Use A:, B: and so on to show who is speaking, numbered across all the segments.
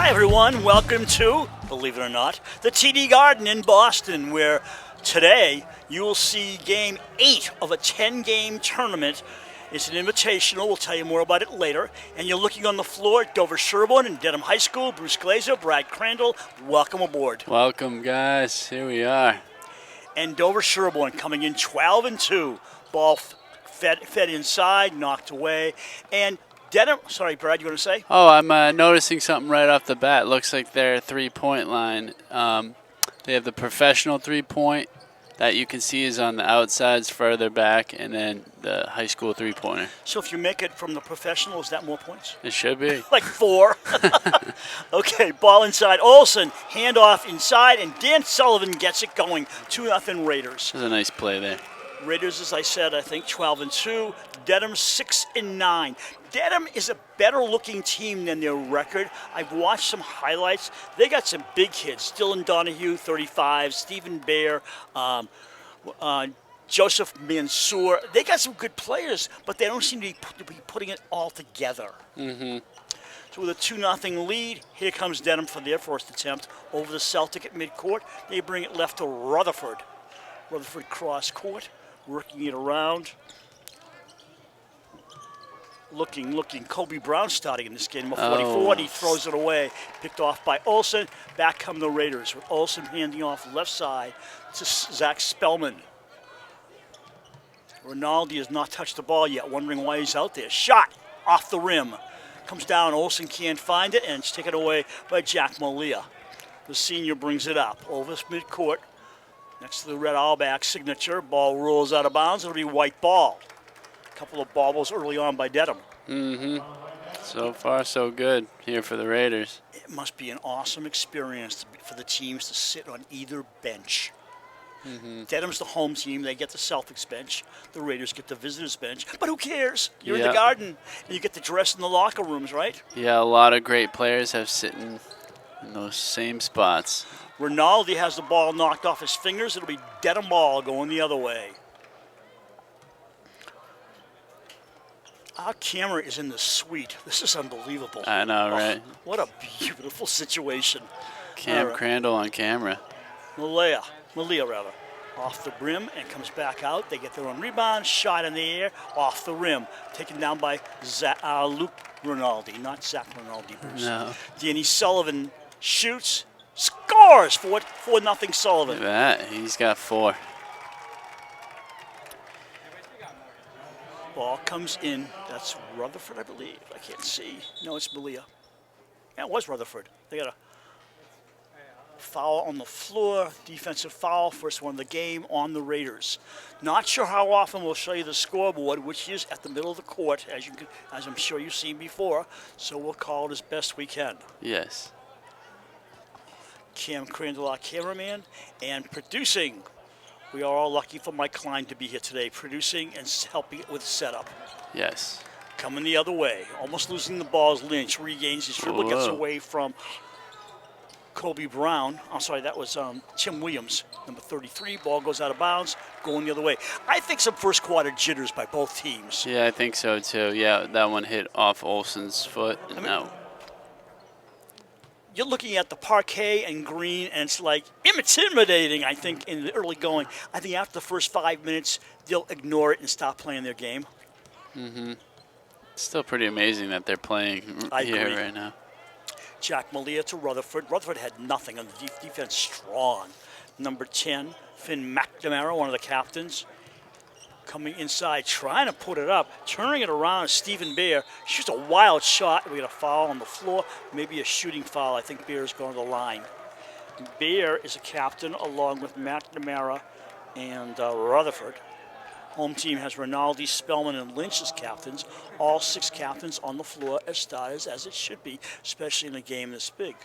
A: everyone. Welcome to, believe it or not, the TD Garden in Boston, where today you will see Game 8 of a 10-game tournament. It's an invitational. We'll tell you more about it later. And you're looking on the floor at Dover-Sherborn and Dedham High School. Bruce Glazer, Brad Crandall, welcome aboard.
B: Welcome, guys. Here we are.
A: And Dover-Sherborn coming in 12-2. Ball fed inside, knocked away. And Dedham, sorry, Brad, you want to say?
B: Oh, I'm noticing something right off the bat. Looks like their three-point line. They have the professional three-point that you can see is on the outsides further back, and then the high school three-pointer.
A: So if you make it from the professional, is that more points?
B: It should be.
A: Like 4. Okay, ball inside. Olsen, handoff inside, and Dan Sullivan gets it going. 2-0 Raiders.
B: That's a nice play there.
A: Raiders, as I said, I think 12-2. Dedham 6-9. Dedham is a better-looking team than their record. I've watched some highlights. They got some big hits. Dylan Donahue, 35. Stephen Baer, Joseph Mansour. They got some good players, but they don't seem to be putting it all together. So with a 2-0 lead, here comes Dedham for their first attempt over the Celtic at midcourt. They bring it left to Rutherford. Rutherford cross court, working it around. Looking. Kobe Brown starting in this game. 44, and he throws it away. Picked off by Olsen. Back come the Raiders with Olsen handing off left side to Zach Spellman. Rinaldi has not touched the ball yet, wondering why he's out there. Shot off the rim. Comes down. Olsen can't find it, and it's taken away by Jack Malia. The senior brings it up over midcourt. Next to the red Allback signature. Ball rolls out of bounds. It'll be white ball. Couple of bobbles early on by Dedham.
B: So far, so good here for the Raiders.
A: It must be an awesome experience for the teams to sit on either bench. Dedham's the home team. They get the Celtics bench. The Raiders get the visitors bench. But who cares? You're in the Garden, and you get to dress in the locker rooms, right?
B: Yeah, a lot of great players have sitting in those same spots.
A: Rinaldi has the ball knocked off his fingers. It'll be Dedham ball going the other way. Our camera is in the suite. This is unbelievable.
B: I know, right?
A: What a beautiful situation.
B: Cam Crandall on camera.
A: Malia, off the rim and comes back out. They get their own rebound, shot in the air, off the rim. Taken down by Luke Rinaldi, not Zach Rinaldi, Bruce.
B: No.
A: Danny Sullivan shoots, scores for 4-0 Sullivan.
B: Look at that. He's got 4.
A: Ball comes in. That's Rutherford, I believe. I can't see. No, it's Malia. Yeah, it was Rutherford. They got a foul on the floor, defensive foul, first one of the game on the Raiders. Not sure how often we'll show you the scoreboard, which is at the middle of the court, as I'm sure you've seen before. So we'll call it as best we can.
B: Yes.
A: Cam Crandall, our cameraman, and producing. We are all lucky for Mike Klein to be here today, producing and helping with setup.
B: Yes.
A: Coming the other way, almost losing the ball as Lynch regains his dribble, gets away from Kobe Brown. I'm sorry, that was Tim Williams, number 33. Ball goes out of bounds, going the other way. I think some first quarter jitters by both teams.
B: Yeah, I think so too. Yeah, that one hit off Olsen's foot.
A: You're looking at the parquet and green, and it's like intimidating, I think, in the early going. I think after the first 5 minutes, they'll ignore it and stop playing their game.
B: It's still pretty amazing that they're playing here right now.
A: Jack Malia to Rutherford. Rutherford had nothing on the defense, strong. Number 10, Finn McNamara, one of the captains. Coming inside, trying to put it up, turning it around is Stephen Baer. Shoots a wild shot. We got a foul on the floor, maybe a shooting foul. I think Baer's going to the line. Baer is a captain along with McNamara and Rutherford. Home team has Rinaldi, Spellman, and Lynch as captains. All 6 captains on the floor as starters, as it should be, especially in a game this big.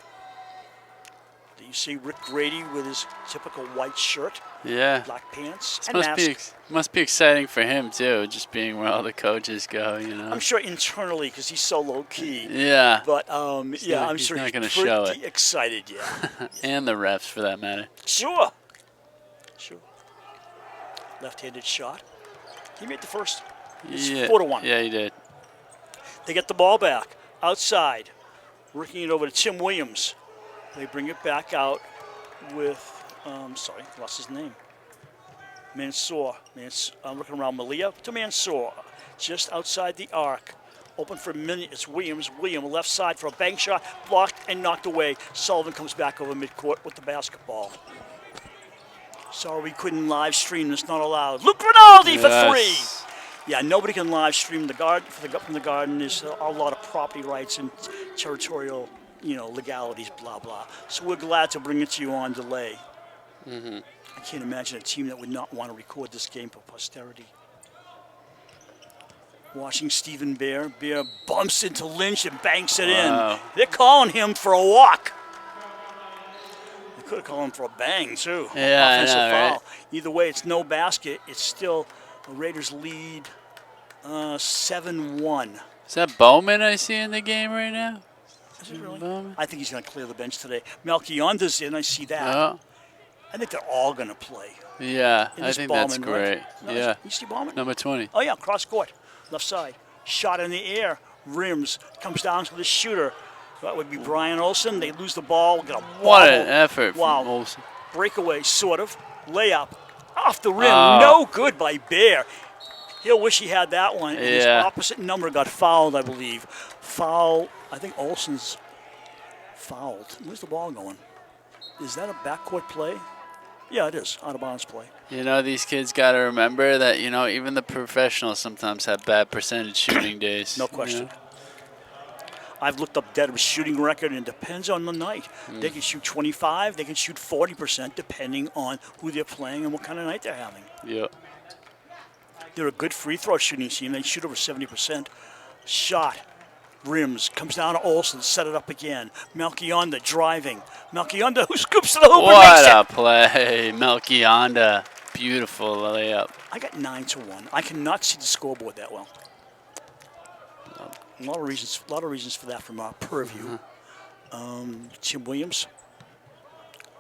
A: Do you see Rick Grady with his typical white shirt?
B: Yeah.
A: Black pants
B: This
A: and mask.
B: must be exciting for him too, just being where all the coaches go, you know.
A: I'm sure internally, because he's so low key.
B: Yeah.
A: But I'm sure he's pretty excited. Yeah.
B: And the refs, for that matter.
A: Sure. Left-handed shot. He made the first. It's 4-1.
B: Yeah, he did.
A: They get the ball back outside. Working it over to Tim Williams. They bring it back out with, lost his name. Mansour. I'm looking around Malia to Mansour. Just outside the arc. Open for a minute. It's Williams. Williams left side for a bank shot. Blocked and knocked away. Sullivan comes back over midcourt with the basketball. Sorry we couldn't live stream. It's not allowed. Luke Rinaldi for three. Yeah, nobody can live stream the garden from the garden. There's a lot of property rights and territorial, legalities, blah blah. So we're glad to bring it to you on delay. I can't imagine a team that would not want to record this game for posterity. Watching Stephen Bear. Bear bumps into Lynch and banks it in. They're calling him for a walk. They could have called him for a bang, too.
B: Yeah,
A: Offensive foul.
B: right?
A: Either way, it's no basket. It's still the Raiders lead 7-1.
B: Is that Bowman I see in the game right now?
A: Is it really? Bowman? I think he's going to clear the bench today. Melchionda's in. I see that.
B: Oh.
A: I think they're all going to play.
B: Yeah, I think that's
A: Ballman,
B: great.
A: Right? No,
B: Yeah.
A: You see Ballman?
B: Number 20.
A: Oh, yeah, cross court. Left side. Shot in the air. Rims. Comes down to the shooter. That would be Brian Olsen. They lose the ball. Get a wobble.
B: What an effort
A: Wow.
B: from Olsen.
A: Breakaway, sort of. Layup. Off the rim. No good by Bear. He'll wish he had that one. And his opposite number got fouled, I believe. Foul. I think Olsen's fouled. Where's the ball going? Is that a backcourt play? Yeah, it is. Out of bounds play.
B: These kids got to remember that, even the professionals sometimes have bad percentage shooting days.
A: No question. I've looked up Dedham's shooting record, and it depends on the night. They can shoot 25, they can shoot 40%, depending on who they're playing and what kind of night they're having.
B: Yep.
A: They're a good free throw shooting team. They shoot over 70%. Shot. Rims. Comes down to Olsen. Set it up again. Melchionda driving. Melchionda who scoops to the hoop and makes it.
B: What a play. Melchionda. Beautiful layup.
A: I got 9-1. I cannot see the scoreboard that well. A lot of reasons for that from our purview. Tim Williams.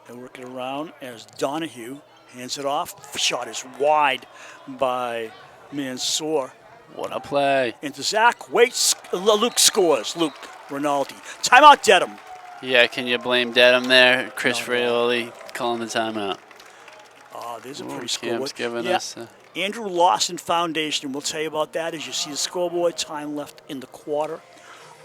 A: They work it around as Donahue hands it off. Shot is wide by Mansour.
B: What a play.
A: Into Zach. Waits. Luke scores. Luke Rinaldi. Timeout Dedham.
B: Yeah, can you blame Dedham there? Chris Fraioli calling the timeout.
A: There's a pretty scoreboard.
B: Cam's giving us
A: Andrew Lawson Foundation. We'll tell you about that as you see the scoreboard. Time left in the quarter.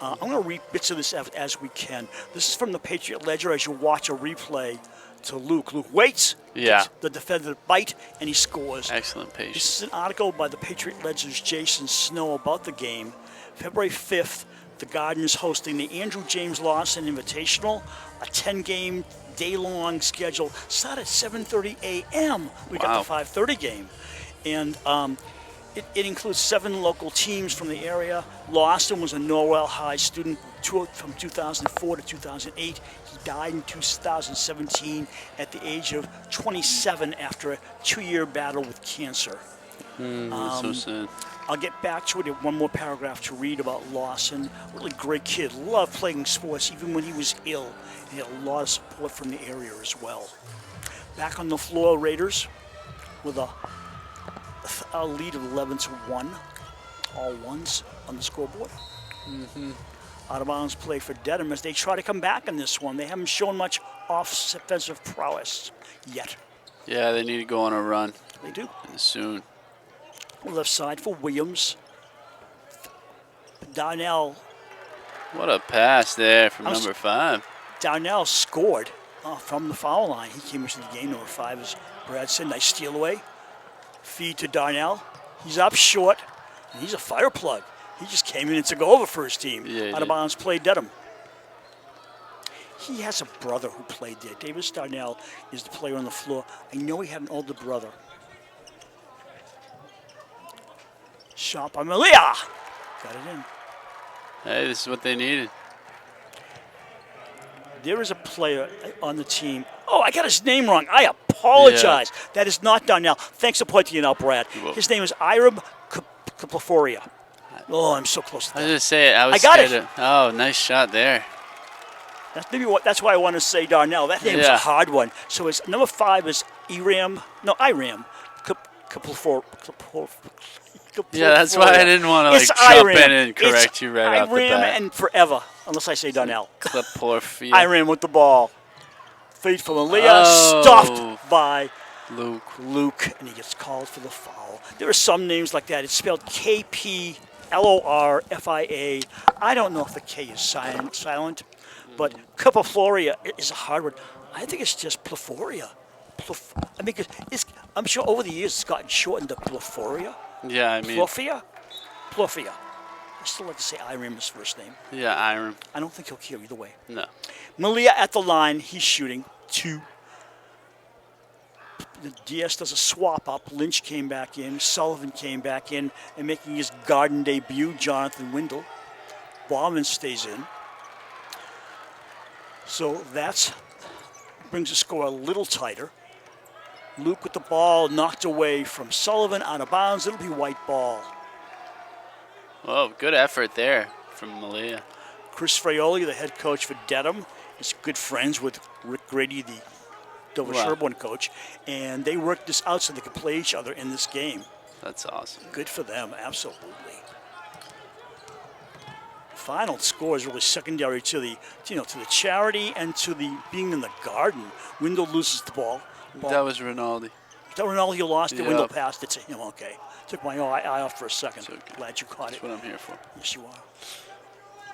A: I'm going to read bits of this as we can. This is from the Patriot Ledger as you watch a replay to Luke. Luke waits.
B: Yeah.
A: The defender bite, and he scores.
B: Excellent patience.
A: This is an article by the Patriot Ledger's Jason Snow about the game. February 5th, the Garden is hosting the Andrew James Lawson Invitational, a 10-game, day-long schedule. Start at 7:30 a.m. We got the 5:30 game. And it includes 7 local teams from the area. Lawson was a Norwell High student from 2004 to 2008. He died in 2017 at the age of 27 after a 2-year battle with cancer.
B: That's so sad.
A: I'll get back to it in one more paragraph to read about Lawson. Really great kid. Loved playing sports even when he was ill. He had a lot of support from the area as well. Back on the floor, Raiders with a lead of 11-1. All ones on the scoreboard. Out of bounds play for Dedham as they try to come back in this one. They haven't shown much offensive prowess yet.
B: Yeah, they need to go on a run.
A: They do.
B: Soon.
A: Left side for Williams. Darnell.
B: What a pass there from number 5.
A: Darnell scored from the foul line. He came into the game. Number 5 is Brad said. Nice steal away. Feed to Darnell. He's up short. And he's a fire plug. He just came in and took over for his team.
B: Yeah,
A: Out of bounds play Dedham. He has a brother who played there. Davis Darnell is the player on the floor. I know he had an older brother. Shot by Malia. Got it in.
B: Hey, this is what they needed.
A: There is a player on the team. Oh, I got his name wrong. I apologize. Yeah. That is not Darnell. Thanks for pointing it out, Brad. His name is Irib Kaplaforia. Oh, I'm so close to that.
B: I was just saying. I
A: got it.
B: Oh, nice shot there.
A: That's why I want to say Darnell. That name is a hard one. So it's number 5 is Iram Kaplaforia.
B: Yeah, that's why I didn't want to like jump in and correct you right off the bat.
A: and forever, unless I say Donnell.
B: Cliporfia.
A: Iram with the ball. Feed for Malia, stopped by Luke, and he gets called for the foul. There are some names like that. It's spelled K-P-L-O-R-F-I-A. I don't know if the K is silent, but Cliporfia is a hard word. I think it's just Pliforia. I mean, I'm sure over the years it's gotten shortened to Pliforia.
B: Yeah, I mean.
A: Plofia. I still like to say Iram's first name.
B: Yeah, Iram.
A: I don't think he'll care either way.
B: No.
A: Malia at the line. He's shooting 2. The DS does a swap up. Lynch came back in. Sullivan came back in. And making his Garden debut, Jonathan Windle. Bauman stays in. So that brings the score a little tighter. Luke with the ball knocked away from Sullivan, out of bounds. It'll be white ball.
B: Oh, good effort there from Malia.
A: Chris Fraioli, the head coach for Dedham, is good friends with Rick Grady, the Dover-Sherborn coach, and they worked this out so they could play each other in this game.
B: That's awesome.
A: Good for them, absolutely. Final score is really secondary to the, to the charity and to the being in the Garden. Windle loses the ball.
B: That was Rinaldi.
A: Is that Rinaldi lost it?
B: Yep.
A: Windle passed it to him. Okay. Took my eye off for a second.
B: Okay.
A: Glad you caught
B: That's
A: it.
B: what I'm here for.
A: Yes, you are.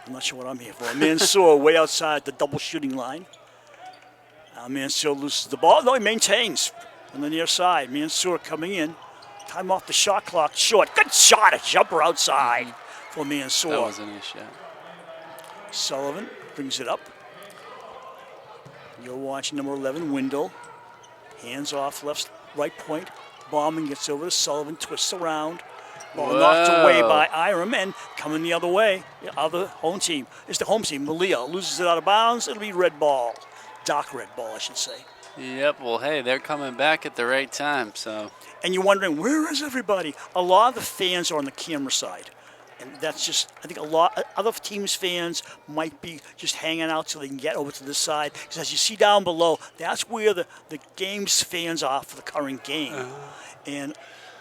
A: I'm not sure what I'm here for. Mansour way outside the double shooting line. Mansour loses the ball. No, he maintains on the near side. Mansour coming in. Time off the shot clock. Short. Good shot. A jumper outside for Mansour.
B: That was a nice shot.
A: Sullivan brings it up. You're watching number 11, Windle. Hands off, left, right point. Bauman gets over to Sullivan, twists around. Ball knocked away by Iram and coming the other way. The other home team. It's the home team. Malia loses it out of bounds. It'll be red ball. Dark red ball, I should say.
B: Yep, well, hey, they're coming back at the right time, so.
A: And you're wondering, where is everybody? A lot of the fans are on the camera side. And that's just, I think a lot, other teams' fans might be just hanging out so they can get over to this side. Because as you see down below, that's where the game's fans are for the current game. And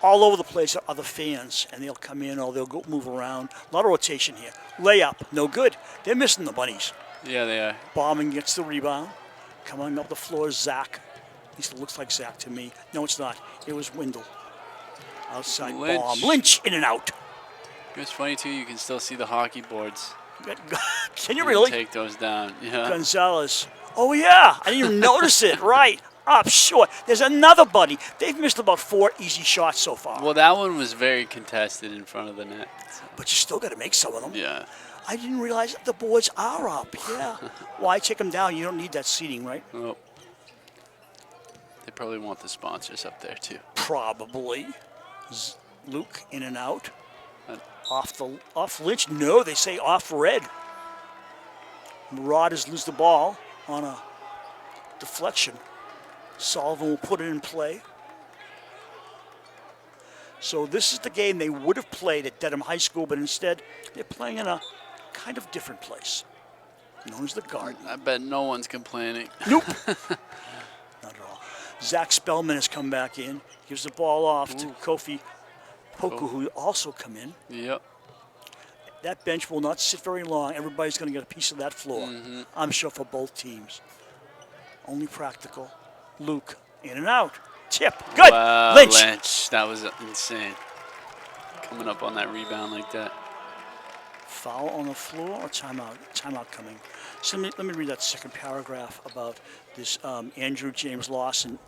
A: all over the place are other fans, and they'll come in or they'll go move around. A lot of rotation here. Layup, no good. They're missing the bunnies.
B: Yeah, they are.
A: Bauman gets the rebound. Coming up the floor is Zach. At least it looks like Zach to me. No, it's not. It was Windle. Outside bomb. Lynch in and out.
B: It's funny, too, you can still see the hockey boards.
A: Can you really?
B: Take those down, yeah.
A: Gonzalez. Oh, yeah. I didn't even notice it. Right. Up short. There's another buddy. They've missed about 4 easy shots so far.
B: Well, that one was very contested in front of the net. So.
A: But you still got to make some of them.
B: Yeah.
A: I didn't realize the boards are up. Yeah. Why take them down? You don't need that seating, right?
B: Nope. They probably want the sponsors up there, too.
A: Probably. Luke in and out. Off Lynch. No, they say off Red. Marauders lose the ball on a deflection. Sullivan will put it in play. So this is the game they would have played at Dedham High School, but instead they're playing in a kind of different place, known as the Garden.
B: I bet no one's complaining.
A: Nope. Not at all. Zach Spellman has come back in. Gives the ball off to Kofi Poku, who also come in.
B: Yep.
A: That bench will not sit very long. Everybody's going to get a piece of that floor, I'm sure, for both teams. Only practical. Luke, in and out. Tip. Good.
B: Wow,
A: Lynch.
B: That was insane. Coming up on that rebound like that.
A: Foul on the floor or timeout? Timeout coming. So let me read that second paragraph about this Andrew James Lawson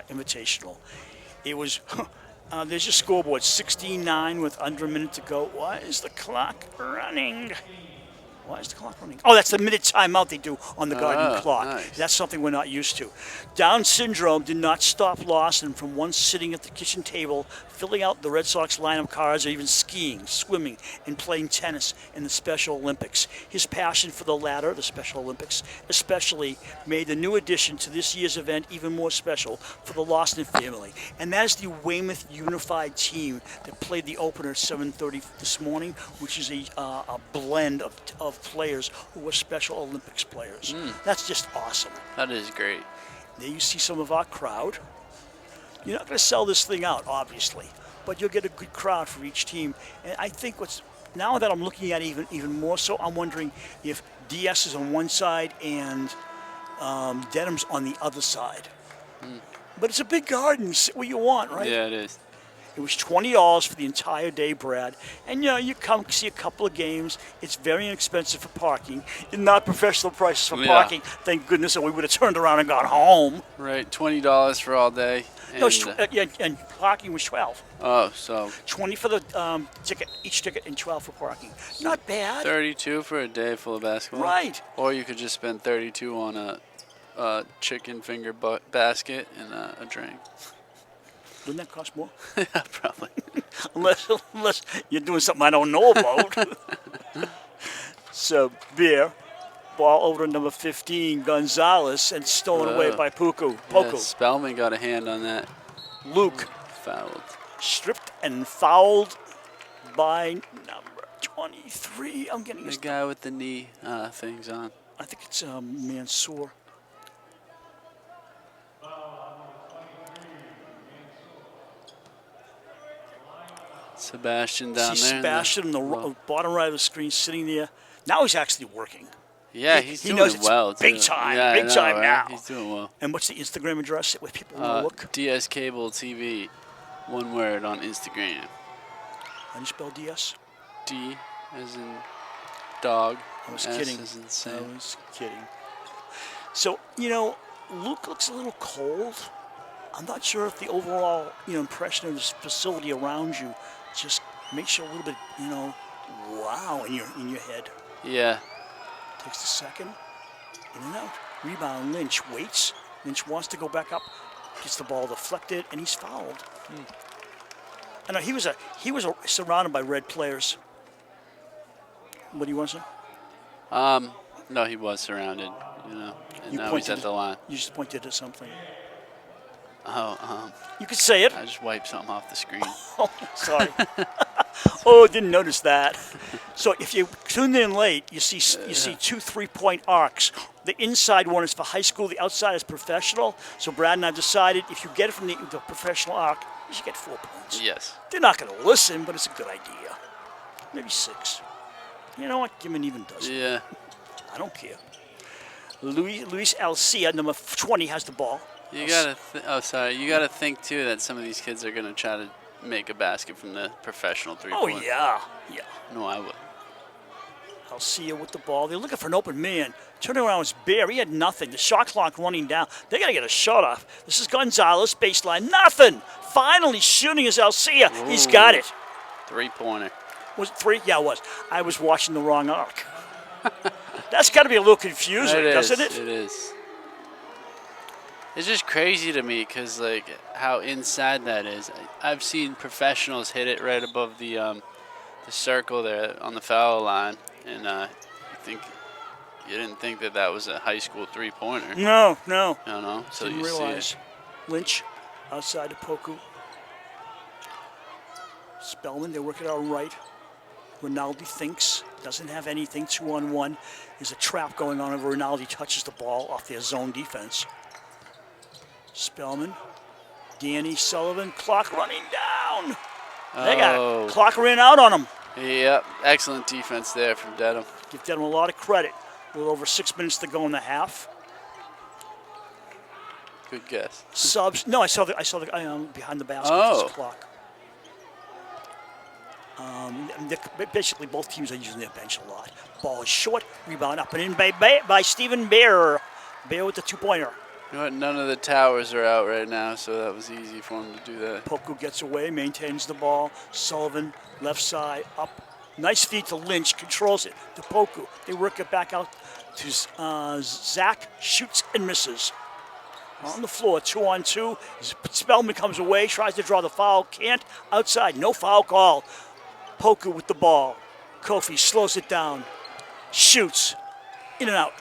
A: Invitational. It was... there's your scoreboard, 16-9 with under a minute to go. Why is the clock running? Why is the clock running? Oh, that's the minute timeout they do on the Garden clock.
B: Nice.
A: That's something we're not used to. Down syndrome did not stop Lawson from once sitting at the kitchen table, filling out the Red Sox lineup cards, or even skiing, swimming, and playing tennis in the Special Olympics. His passion for the latter, the Special Olympics, especially made the new addition to this year's event even more special for the Lawson family. And that is the Weymouth Unified team that played the opener at 7:30 this morning, which is a blend of players who were Special Olympics players. That's just awesome.
B: That is great.
A: There you see some of our crowd. You're not going to sell this thing out, obviously, but you'll get a good crowd for each team. And I think now that I'm looking at it even more so, I'm wondering if DS is on one side and Dedham's on the other side. But it's a big garden. You sit where you want, right?
B: Yeah, it is.
A: It was $20 for the entire day, Brad. And you come see a couple of games. It's very inexpensive for parking. Not professional prices for parking. Thank goodness, or we would have turned around and gone home.
B: Right, $20 for all day.
A: No, and parking was $12.
B: Oh, so
A: $20 for the ticket, each ticket, and $12 for parking. Not bad.
B: $32 for a day full of basketball.
A: Right.
B: Or you could just spend $32 on a chicken finger basket and a drink.
A: Wouldn't that cost more?
B: Yeah, probably.
A: unless you're doing something I don't know about. So, Beer, ball over to number 15, Gonzalez, and stolen away by Poku.
B: Yeah, Spellman got a hand on that.
A: Luke.
B: Fouled.
A: Stripped and fouled by number 23. I'm getting
B: the guy with the knee things on.
A: I think it's Mansour.
B: Sebastian down there.
A: Sebastian on the bottom right of the screen, sitting there. Now he's actually working.
B: Yeah, he's doing
A: knows it's
B: well.
A: Big
B: too.
A: time,
B: yeah,
A: big time
B: right?
A: now.
B: He's doing well.
A: And what's the Instagram address where people want to look?
B: DS Cable TV, one word on Instagram.
A: How do you spell DS?
B: D as in dog.
A: I was
B: S
A: kidding.
B: As in Sam.
A: I was kidding. So, Luke looks a little cold. I'm not sure if the overall, impression of this facility around you just makes you a little bit, wow in your head.
B: Yeah.
A: Takes the second. In and out. Rebound. Lynch waits. Lynch wants to go back up. Gets the ball deflected, and he's fouled. I know he was surrounded by red players. What do you want to say?
B: No, he was surrounded. And now he's at the line.
A: You just pointed at something.
B: Oh,
A: you could say it.
B: I just wiped something off the screen.
A: Oh, sorry. Oh, didn't notice that. So if you tuned in late, you see 2 3-point arcs. The inside one is for high school. The outside is professional. So Brad and I decided if you get it from the professional arc, you should get 4 points.
B: Yes.
A: They're not going to listen, but it's a good idea. Maybe 6. You know what? Give me an even dozen.
B: Yeah.
A: I don't care. Luis Alcia, number 20, has the ball.
B: You gotta think too that some of these kids are gonna try to make a basket from the professional 3-point.
A: Oh yeah.
B: No, I would.
A: Alcia with the ball. They're looking for an open man. Turning around was Bear. He had nothing. The shot clock running down. They gotta get a shot off. This is Gonzalez, baseline. Nothing. Finally shooting is Alcia.
B: Ooh.
A: He's got it.
B: 3-pointer.
A: Was it 3? Yeah, it was. I was watching the wrong arc. That's got to be a little confusing, doesn't it?
B: It is. It's just crazy to me because, how inside that is. I've seen professionals hit it right above the circle there on the foul line, and you didn't think that was a high school 3-pointer.
A: No.
B: No. So
A: didn't
B: you
A: realize.
B: see it.
A: Lynch outside of Poku. Spellman, they work it out right. Rinaldi thinks, doesn't have anything, 2-on-1. There's a trap going on over Rinaldi touches the ball off their zone defense. Spellman, Danny Sullivan, clock running down. They got clock ran out on him.
B: Yep, excellent defense there from Dedham.
A: Give Dedham a lot of credit. A little over 6 minutes to go in the half.
B: Good guess.
A: Subs. No, I saw the behind the basket.
B: Oh.
A: This clock. Basically, both teams are using their bench a lot. Ball is short. Rebound up and in by Stephen Bear. Bear with the 2-pointer.
B: You know what? None of the towers are out right now, so that was easy for him to do that.
A: Poku gets away, maintains the ball. Sullivan, left side, up. Nice feed to Lynch, controls it to Poku. They work it back out to Zach, shoots and misses. On the floor, 2-on-2. Spellman comes away, tries to draw the foul, can't. Outside, no foul call. Poku with the ball. Kofi slows it down. Shoots. In and out.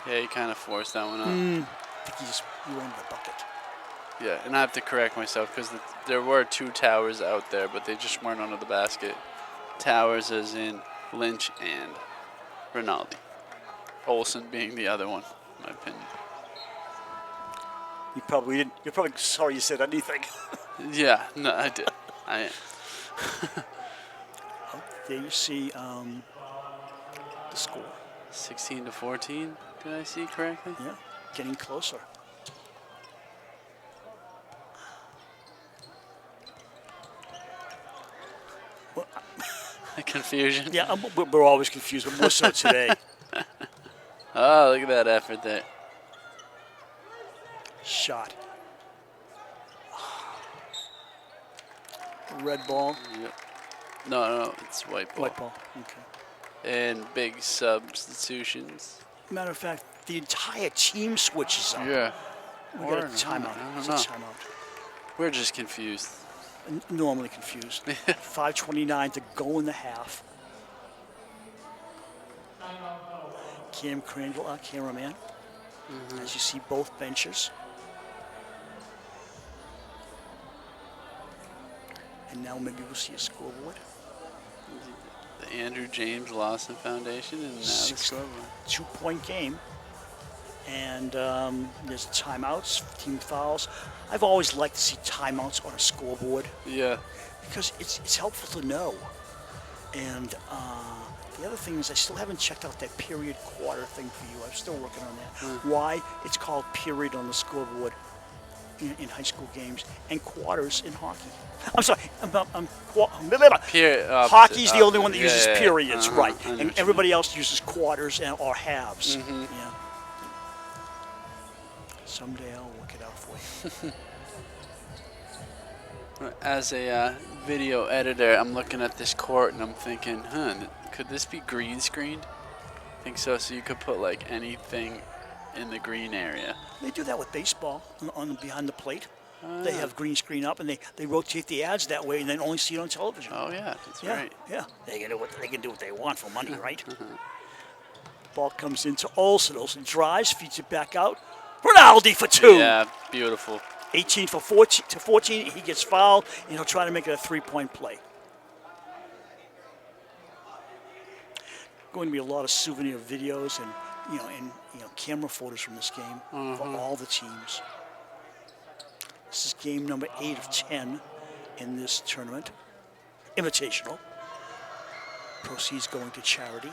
B: Yeah, he kind of forced that one out.
A: I think he wanted the bucket.
B: Yeah, and I have to correct myself because there were 2 towers out there, but they just weren't under the basket. Towers as in Lynch and Rinaldi. Olsen being the other one, in my opinion.
A: You probably didn't. You're probably sorry you said anything.
B: Yeah, no, I did. I
A: Oh, there you see the score.
B: 16-14. Did I see correctly?
A: Yeah, getting closer. Well,
B: Confusion.
A: yeah, we're always confused, but more so today.
B: Oh, look at that effort there.
A: Shot. Red ball.
B: Yep. No, it's white ball.
A: White ball. Okay.
B: And big substitutions.
A: Matter of fact, the entire team switches up.
B: Yeah.
A: We got a timeout.
B: I
A: It's
B: don't
A: a
B: know.
A: timeout.
B: We're just confused.
A: Normally confused. 5:29 to go in the half. Cam Crandall, our cameraman. As you see, both benches. And now maybe we'll see a scoreboard.
B: The Andrew James Lawson Foundation, and now the scoreboard.
A: 2-point game. And there's timeouts, team fouls. I've always liked to see timeouts on a scoreboard
B: Yeah.
A: because it's helpful to know. And the other thing is I still haven't checked out that period quarter thing for you. I'm still working on that. Why it's called period on the scoreboard in high school games and quarters in hockey. I'm sorry. Hockey's the only one that uses periods, right? And everybody else uses quarters or halves. Yeah. Someday I'll work it out for you.
B: As a video editor, I'm looking at this court and I'm thinking, could this be green screened? I think so. So you could put like anything in the green area.
A: They do that with baseball on behind the plate. They have green screen up and they rotate the ads that way and then only see it on television.
B: Oh yeah, that's
A: Yeah,
B: right.
A: yeah. They can do what they want for money, right? Ball comes into Olsen. Olsen drives, feeds it back out. Ronaldo for 2.
B: Yeah, beautiful.
A: 18 for 14. He gets fouled, and he'll try to make it a 3-point play. Going to be a lot of souvenir videos and camera photos from this game for all the teams. This is game number 8 of 10 in this tournament. Invitational. Proceeds going to charity.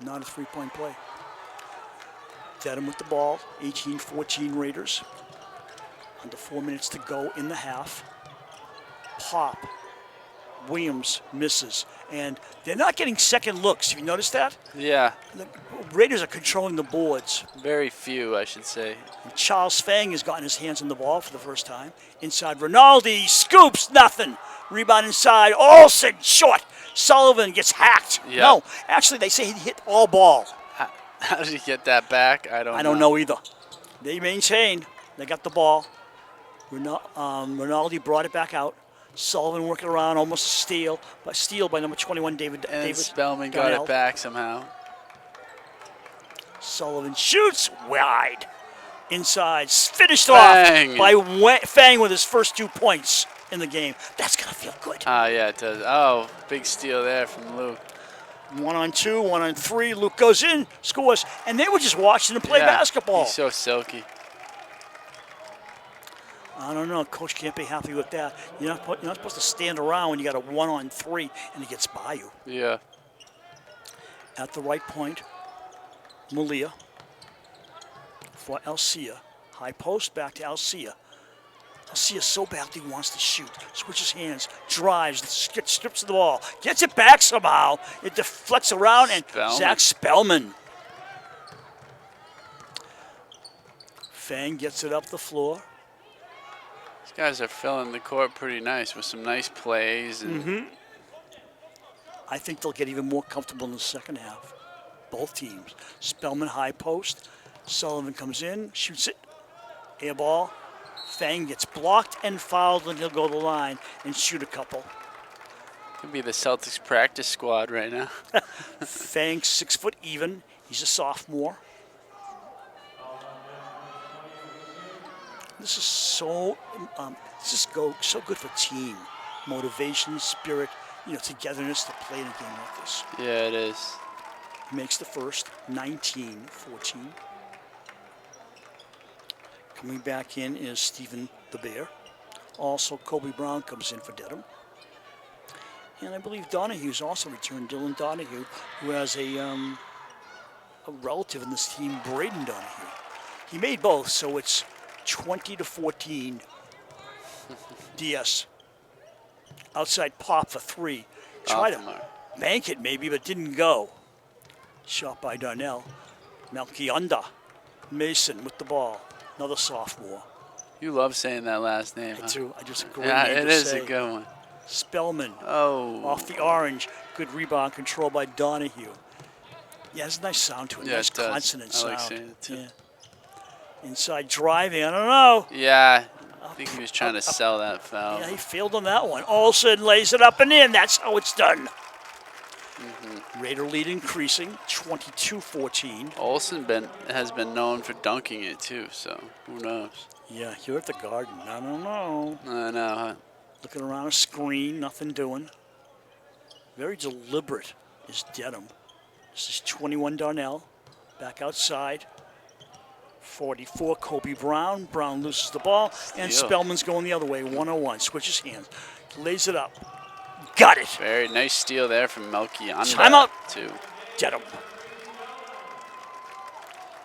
A: Not a 3-point play. Dedham with the ball, 18-14 Raiders. Under 4 minutes to go in the half. Pop. Williams misses. And they're not getting second looks. Have you noticed that?
B: Yeah,
A: The Raiders are controlling the boards.
B: very few, I should say.
A: Charles Fang has gotten his hands on the ball for the first time. Inside Ronaldo, scoops, nothing. Rebound inside, Olsen, short. Sullivan gets hacked.
B: Yep.
A: No, actually they say he hit all ball.
B: How did he get that back? I don't
A: know either. They maintain. They got the ball. Ronaldo brought it back out. Sullivan working around, almost a steal by number 21, David.
B: And
A: David
B: Spellman got
A: Darnell.
B: it back somehow.
A: Sullivan shoots wide. Inside, finished
B: Fang.
A: off by Fang with his first 2 points in the game. That's going to feel good.
B: Yeah, it does. Oh, big steal there from Luke.
A: 1-on-2, 1-on-3. Luke goes in, scores, and they were just watching him play
B: Yeah,
A: basketball.
B: He's so silky.
A: I don't know. Coach can't be happy with that. You're not supposed to stand around when you got a 1-on-3 and he gets by you.
B: Yeah.
A: At the right point, Malia for Alcia. High post, back to Alcia. Alcia so badly wants to shoot. Switches hands, drives, strips of the ball. Gets it back somehow. It deflects around, and
B: Spellman.
A: Zach Spellman. Fang gets it up the floor.
B: These guys are filling the court pretty nice with some nice plays. And
A: I think they'll get even more comfortable in the second half. Both teams. Spellman high post. Sullivan comes in, shoots it. Air ball. Fang gets blocked and fouled, and he'll go to the line and shoot a couple.
B: Could be the Celtics practice squad right now.
A: Fang 6 foot even. He's a sophomore. This is so good for team motivation, spirit, togetherness to play in a game like this.
B: Yeah, it is.
A: Makes the first 19-14. Coming back in is Stephen the Bear. Also, Kobe Brown comes in for Dedham. And I believe Donahue's also returned. Dylan Donahue, who has a relative in this team, Braden Donahue. He made both, so it's 20-14. DS. Outside pop for 3. Try to bank it maybe, but didn't go. Shot by Darnell. Melchionda Mason with the ball. Another sophomore.
B: You love saying that last name.
A: I do. I just agree.
B: Yeah, it is a good one.
A: Spellman.
B: Oh.
A: Off the orange. Good rebound control by Donahue. Yeah, there's a nice sound to it.
B: Yeah,
A: Nice
B: it does.
A: consonant
B: I
A: sound.
B: like saying it too.
A: Yeah. Inside driving. I don't know.
B: Yeah. I think he was trying to sell that foul.
A: Yeah, he failed on that one. Olsen lays it up and in. That's how it's done. Raider lead increasing, 22-14.
B: Olsen has been known for dunking it too, so who knows?
A: Yeah, here at the Garden. I don't know.
B: I know, huh?
A: Looking around a screen, nothing doing. Very deliberate is Dedham. This is 21 Darnell. Back outside. 44 Kobe Brown. Brown loses the ball. And
B: Steal.
A: Spellman's going the other way. 101. Switches hands. Lays it up. Got it.
B: Very nice steal there from Melchionda.
A: Timeout.
B: Too.
A: Dedham.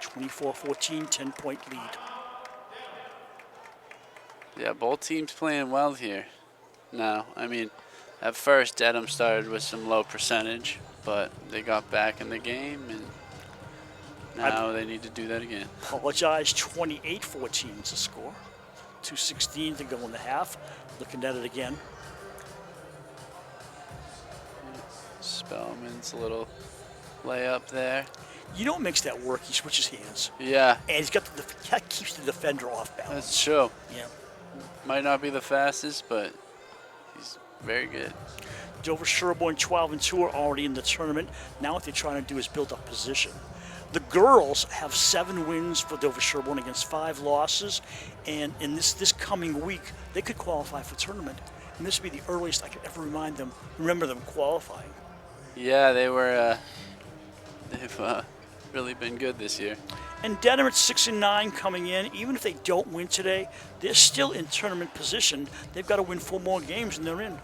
A: 24-14, 10-point lead.
B: Yeah, both teams playing well here. No, I mean, at first Dedham started with some low percentage, but they got back in the game, and now they need to do that again.
A: Apologize. 28-14 is the score. 2:16 to go in the half. Looking at it again.
B: Spellman's little layup there.
A: You don't mix that work. He switches hands.
B: Yeah,
A: And that keeps the defender off balance.
B: that's true.
A: Yeah.
B: Might not be the fastest, but he's very good.
A: Dover-Sherborn 12-2 are already in the tournament. Now what they're trying to do is build up position. The girls have 7 wins for Dover-Sherborn against 5 losses. And in this coming week, they could qualify for tournament. And this would be the earliest I could ever remember them qualifying.
B: Yeah, they've really been good this year.
A: And Dedham at 6-9 coming in. Even if they don't win today, they're still in tournament position. They've got to win 4 more games and they're in.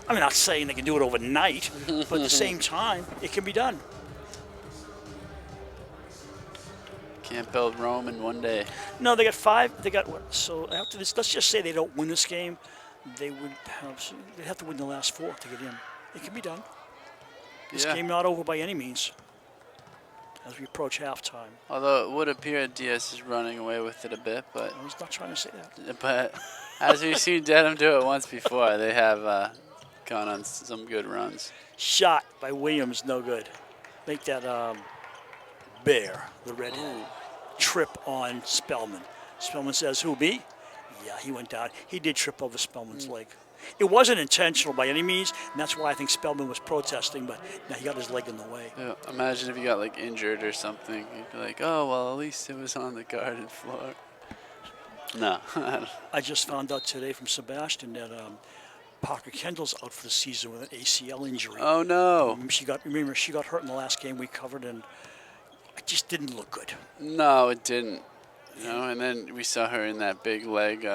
A: I'm not saying they can do it overnight, but at the same time, it can be done.
B: Can't build Rome in one day.
A: No, they got 5. They got what? So after this, let's just say they don't win this game, they'd have to win the last 4 to get in. It can be done. This game not over by any means as we approach halftime.
B: Although it would appear DS is running away with it a bit, but
A: I was not trying to say that.
B: But as we've seen Dedham do it once before, they have gone on some good runs.
A: Shot by Williams, no good. Make that Bear, the redhead, trip on Spellman. Spellman says, who, me? Yeah, he went down. He did trip over Spellman's leg. It wasn't intentional by any means, and that's why I think Spellman was protesting, but now he got his leg in the way.
B: Yeah, imagine if you got like injured or something. You'd be like, oh, well, at least it was on the garden floor. No.
A: I just found out today from Sebastian that Parker Kendall's out for the season with an ACL injury.
B: Oh, no.
A: She got hurt in the last game we covered, and it just didn't look good.
B: No, it didn't. You know, and then we saw her in that big leg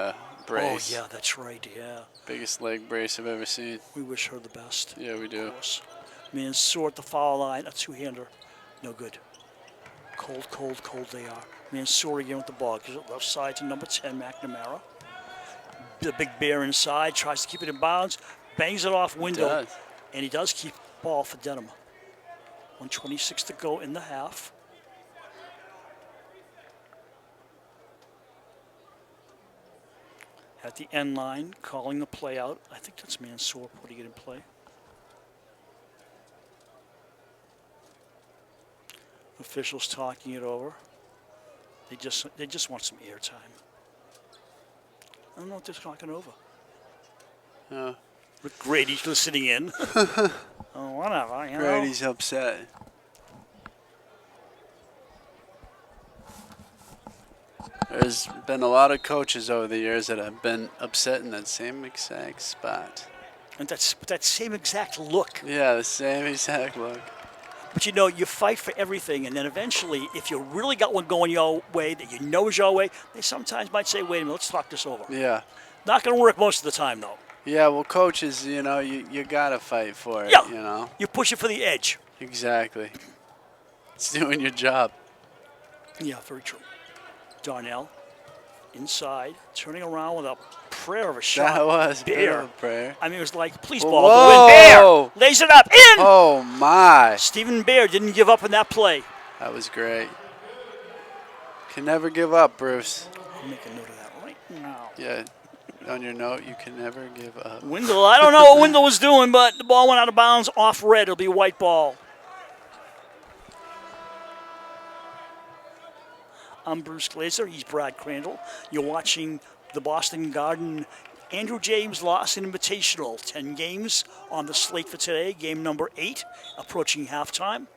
B: brace.
A: Oh, yeah, that's right, yeah.
B: Biggest leg brace I've ever seen.
A: We wish her the best.
B: Yeah, we do.
A: Mansour at the foul line, a 2-hander, no good. Cold, cold, cold they are. Mansour again with the ball, gives it left side to number 10, McNamara. The big Bear inside, tries to keep it in bounds, bangs it off window, and he does keep the ball for Dedham. 1:26 to go in the half. At the end line, calling the play out. I think that's Mansour putting it in play. Officials talking it over. They just want some airtime. I don't know what they're talking over. With Grady listening in. Oh, whatever, you know.
B: Grady's upset. There's been a lot of coaches over the years that have been upset in that same exact spot.
A: And that same exact look.
B: Yeah, the same exact look.
A: But you fight for everything, and then eventually, if you really got one going your way that you know is your way, they sometimes might say, wait a minute, let's talk this over.
B: Yeah.
A: Not going to work most of the time, though.
B: Yeah, well, coaches, you got to fight for it,
A: Yeah. You push it for the edge.
B: Exactly. It's doing your job.
A: Yeah, very true. Darnell, inside, turning around with a prayer of a shot.
B: That was a
A: Bear.
B: prayer.
A: I mean, it was like, please,
B: Whoa.
A: ball, go in. Bear lays it up, in!
B: Oh, my.
A: Stephen Bear didn't give up in that play.
B: That was great. Can never give up, Bruce.
A: I'll make a note of that right now.
B: Yeah, on your note, you can never give up.
A: Wendell, I don't know what Wendell was doing, but the ball went out of bounds off red. It'll be a white ball. I'm Bruce Glazer. He's Brad Crandall. You're watching the Boston Garden Andrew James Lawson Invitational. 10 games on the slate for today. Game number 8, approaching halftime.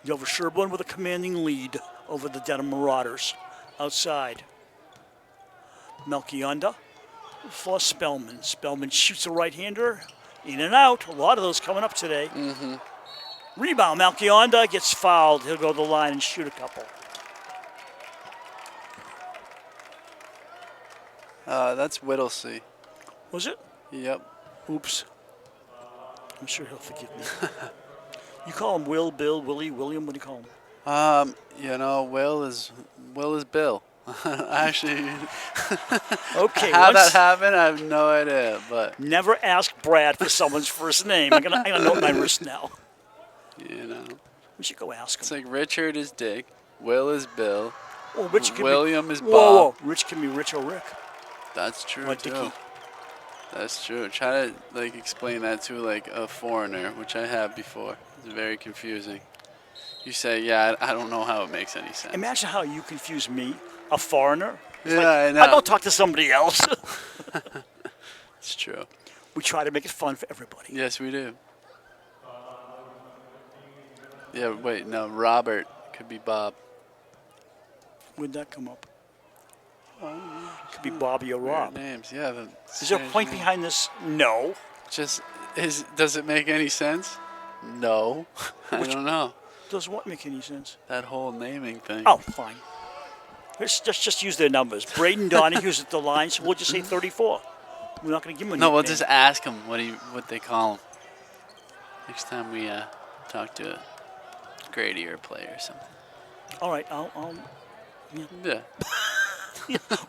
A: Dover-Sherborn with a commanding lead over the Dedham Marauders. Outside, Melchionda for Spellman. Spellman shoots a right-hander. In and out. A lot of those coming up today.
B: Mm-hmm.
A: Rebound. Melchionda gets fouled. He'll go to the line and shoot a couple.
B: That's Whittlesey.
A: Was it?
B: Yep.
A: Oops. I'm sure he'll forgive me. You call him Will, Bill, Willie, William? What do you call him?
B: Will is Bill. Actually,
A: okay.
B: How that happened, I have no idea. But
A: never ask Brad for someone's first name. I'm gonna note my wrist now. We should go ask him.
B: It's like Richard is Dick, Will is Bill,
A: well, Rich can
B: William is Bob.
A: Whoa. Rich can be Rich or Rick.
B: That's true
A: or
B: too.
A: Dickie.
B: That's true. Try to explain that to a foreigner, which I have before. It's very confusing. You say, yeah, I don't know how it makes any sense.
A: Imagine how you confuse me, a foreigner. It's
B: I know.
A: I don't talk to somebody else.
B: It's true.
A: We try to make it fun for everybody.
B: Yes, we do. Yeah, wait, no, Robert could be Bob.
A: Where'd that come up? Could be Bobby or Rob.
B: Names, yeah.
A: Is there a point behind this? No.
B: Does it make any sense? No. I don't know.
A: Does what make any sense?
B: That whole naming thing.
A: Oh, fine. Let's just use their numbers. Braden Donahue's at the line, so we'll just say 34. We're not going to give him a
B: No, we'll
A: nickname.
B: just ask him what they call him. Next time we talk to a Grady or a player or something.
A: All right,
B: Yeah.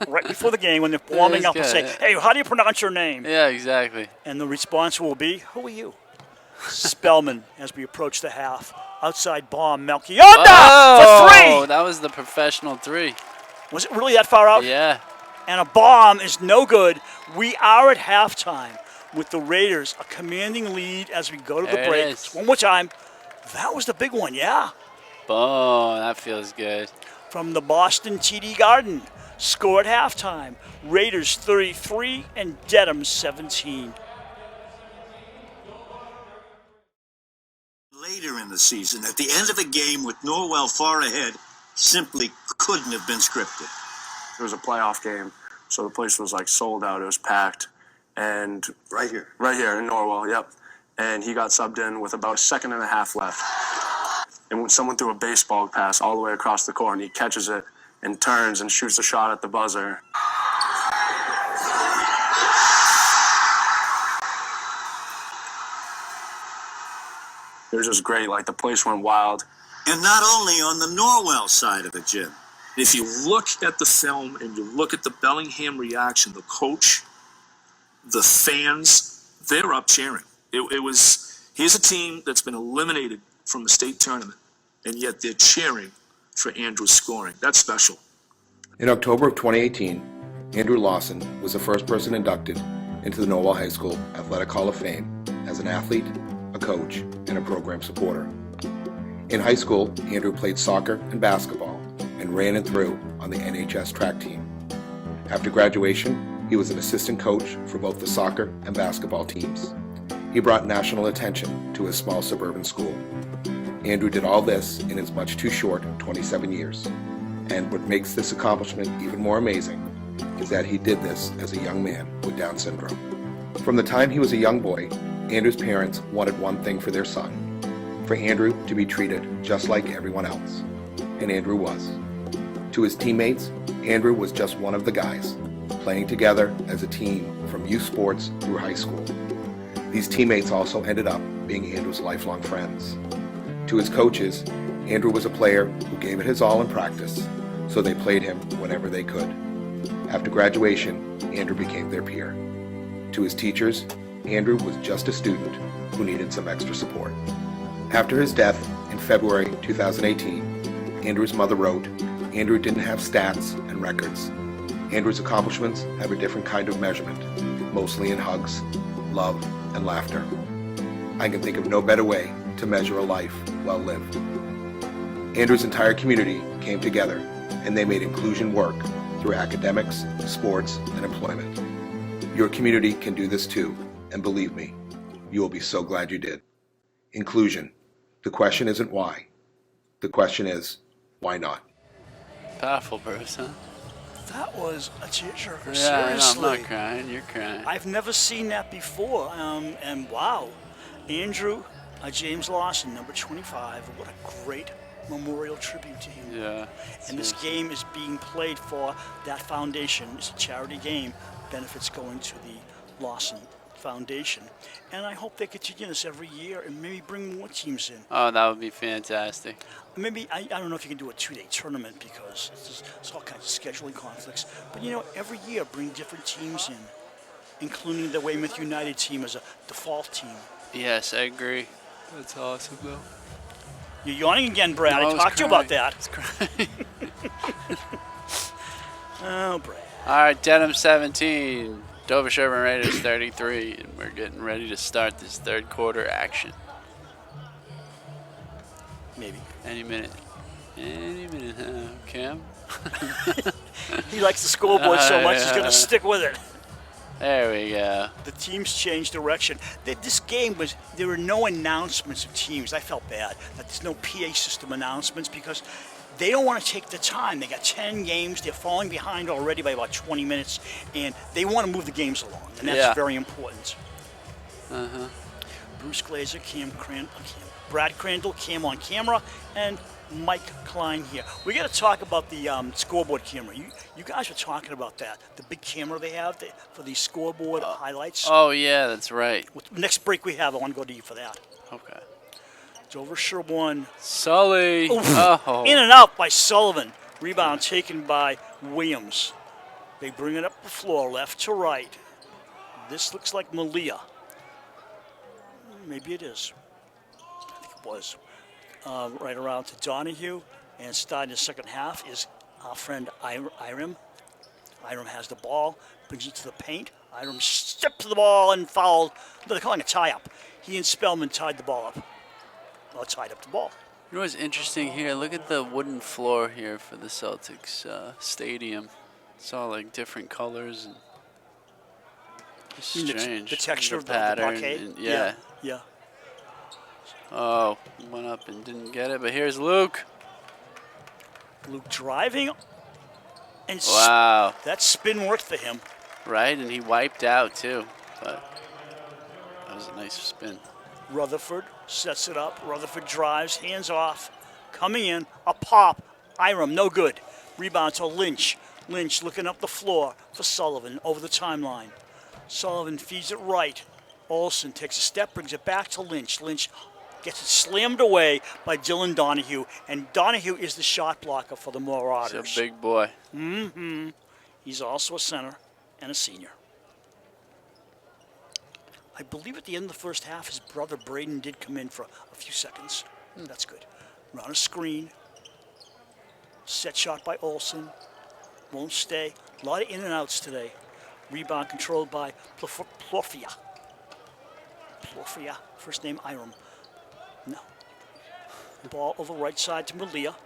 A: right before the game when they're warming up and say, hey, how do you pronounce your name?
B: Yeah, exactly.
A: And the response will be, who are you? Spellman, as we approach the half. Outside bomb, Melchionda for 3!
B: That was the professional 3.
A: Was it really that far out?
B: Yeah.
A: And a bomb is no good. We are at halftime with the Raiders, a commanding lead as we go to the break. One more time. That was the big one, yeah.
B: Oh, that feels good.
A: From the Boston TD Garden. Score at halftime. Raiders 33 and Dedham 17.
C: Later in the season, at the end of a game with Norwell far ahead, simply couldn't have been scripted.
D: It was a playoff game, so the place was sold out. It was packed. And
C: Right here
D: in Norwell, yep. And he got subbed in with about a second and a half left. And when someone threw a baseball pass all the way across the court, and he catches it and turns and shoots a shot at the buzzer. It was just great. The place went wild.
C: And not only on the Norwell side of it, Jim. If you look at the film and you look at the Bellingham reaction, the coach, the fans, they're up cheering. Here's a team that's been eliminated from the state tournament, and yet they're cheering for Andrew's scoring. That's special.
E: In October of 2018, Andrew Lawson was the first person inducted into the Norwell High School Athletic Hall of Fame as an athlete, a coach, and a program supporter. In high school, Andrew played soccer and basketball and ran and threw on the NHS track team. After graduation, he was an assistant coach for both the soccer and basketball teams. He brought national attention to his small suburban school. Andrew did all this in his much too short 27 years. And what makes this accomplishment even more amazing is that he did this as a young man with Down syndrome. From the time he was a young boy, Andrew's parents wanted one thing for their son. for Andrew to be treated just like everyone else, and Andrew was. To his teammates, Andrew was just one of the guys, playing together as a team from youth sports through high school. These teammates also ended up being Andrew's lifelong friends. To his coaches, Andrew was a player who gave it his all in practice, so they played him whenever they could. After graduation, Andrew became their peer. To his teachers, Andrew was just a student who needed some extra support. After his death in February 2018, Andrew's mother wrote, "Andrew didn't have stats and records. Andrew's accomplishments have a different kind of measurement, mostly in hugs, love, and laughter. I can think of no better way to measure a life well lived." Andrew's entire community came together, and they made inclusion work through academics, sports, and employment. Your community can do this too, and believe me, you will be so glad you did. Inclusion. The question isn't why. The question is, why not?
B: Powerful, Bruce, huh?
A: That was a tearjerker.
B: Yeah,
A: Seriously.
B: no, I'm not crying. You're crying.
A: I've never seen that before. And wow, Andrew James Lawson, number 25. What a great memorial tribute to him.
B: Yeah.
A: And this game is being played for that foundation. It's a charity game. Benefits going to the Lawson Foundation. And I hope they continue this every year and maybe bring more teams in.
B: Oh, that would be fantastic.
A: Maybe, I don't know if you can do a 2-day tournament because it's all kinds of scheduling conflicts. But, you know, every year bring different teams in, including the Weymouth United team as a default team.
B: Yes, I agree. That's awesome, though.
A: You're yawning again, Brad.
B: No,
A: I talked to you about that.
B: I was crying.
A: Oh, Brad.
B: All right, Dedham 17, Dover-Sherborn Raiders 33, and we're getting ready to start this third quarter action.
A: Maybe.
B: Any minute. Any minute, huh, Cam?
A: He likes the scoreboard so much, he's going to stick with it.
B: There we go.
A: The teams changed direction. This game there were no announcements of teams. I felt bad that there's no PA system announcements because they don't want to take the time. They got 10 games. They're falling behind already by about 20 minutes, and they want to move the games along, and that's very important. Bruce Glazer, Brad Crandall, Cam on camera, and Mike Klein here. We got to talk about the scoreboard camera. You guys were talking about that, the big camera they have for the scoreboard highlights.
B: Oh, yeah, that's right.
A: Next break we have, I want to go to you for that.
B: Okay.
A: Dover-Sherborn.
B: Sully.
A: Oof.
B: Oh.
A: In and out by Sullivan. Rebound taken by Williams. They bring it up the floor, left to right. This looks like Malia. Maybe it is. I think it was. Right around to Donahue. And starting the second half is our friend Iram. Iram has the ball, brings it to the paint. Iram stepped to the ball and fouled. They're calling a tie-up. He and Spellman tied the ball up. Well, tied up the ball.
B: You know what's interesting here? Look at the wooden floor here for the Celtics stadium. It's all like different colors and it's strange.
A: The texture of the
B: pattern.
A: parquet.
B: And, yeah.
A: Yeah.
B: Oh, went up and didn't get it, but here's Luke.
A: Luke driving. And
B: wow.
A: That spin worked for him.
B: Right, and he wiped out too, but that was a nice spin.
A: Rutherford sets it up. Rutherford drives, hands off. Coming in, a pop. Iram, no good. Rebound to Lynch. Lynch looking up the floor for Sullivan over the timeline. Sullivan feeds it right. Olsen takes a step, brings it back to Lynch. Lynch gets it slammed away by Dylan Donahue. And Donahue is the shot blocker for the Marauders.
B: He's a big boy.
A: Mm-hmm. He's also a center and a senior. I believe at the end of the first half, his brother Braden did come in for a few seconds. That's good. Run a screen. Set shot by Olsen. Won't stay. A lot of in and outs today. Rebound controlled by Plorfia. Plorfia. First name Iram. No. Ball over right side to Malia.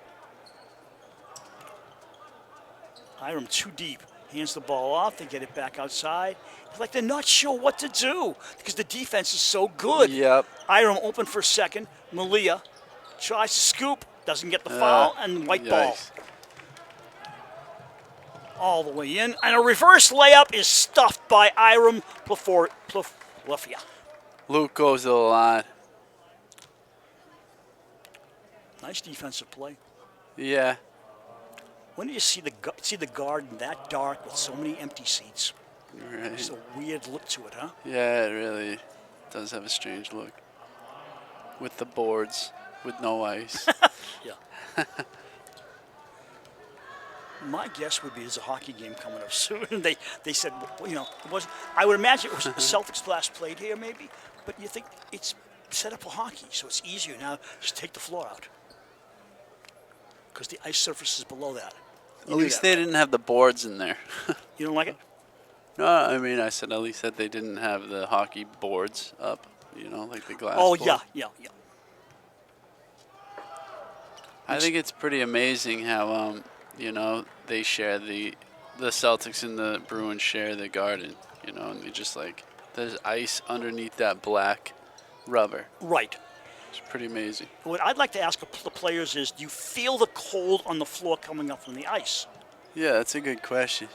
A: Iram too deep. Hands the ball off. They get it back outside. It's like they're not sure what to do because the defense is so good.
B: Yep.
A: Iram open for a second. Malia tries to scoop. Doesn't get the foul. And white ball. All the way in. And a reverse layup is stuffed by Iram Plorfia.
B: Luke goes to the line.
A: Nice defensive play.
B: Yeah.
A: When do you see the garden that dark with so many empty seats?
B: Right.
A: It's a weird look to it, huh?
B: Yeah, it really does have a strange look. With the boards, with no ice.
A: Yeah. My guess would be there's a hockey game coming up soon. They said, well, it was. I would imagine it was the Celtics last played here, maybe. But you think it's set up for hockey, so it's easier now. Just take the floor out because the ice surface is below that.
B: At least they didn't have the boards in there.
A: You don't like it?
B: No, I mean, I said at least that they didn't have the hockey boards up, like the glass
A: Oh,
B: board.
A: yeah.
B: I think it's pretty amazing how, they share the Celtics and the Bruins share the garden, and they just there's ice underneath that black rubber.
A: Right.
B: It's pretty amazing.
A: What I'd like to ask the players is, do you feel the cold on the floor coming up from the ice?
B: Yeah, that's a good question.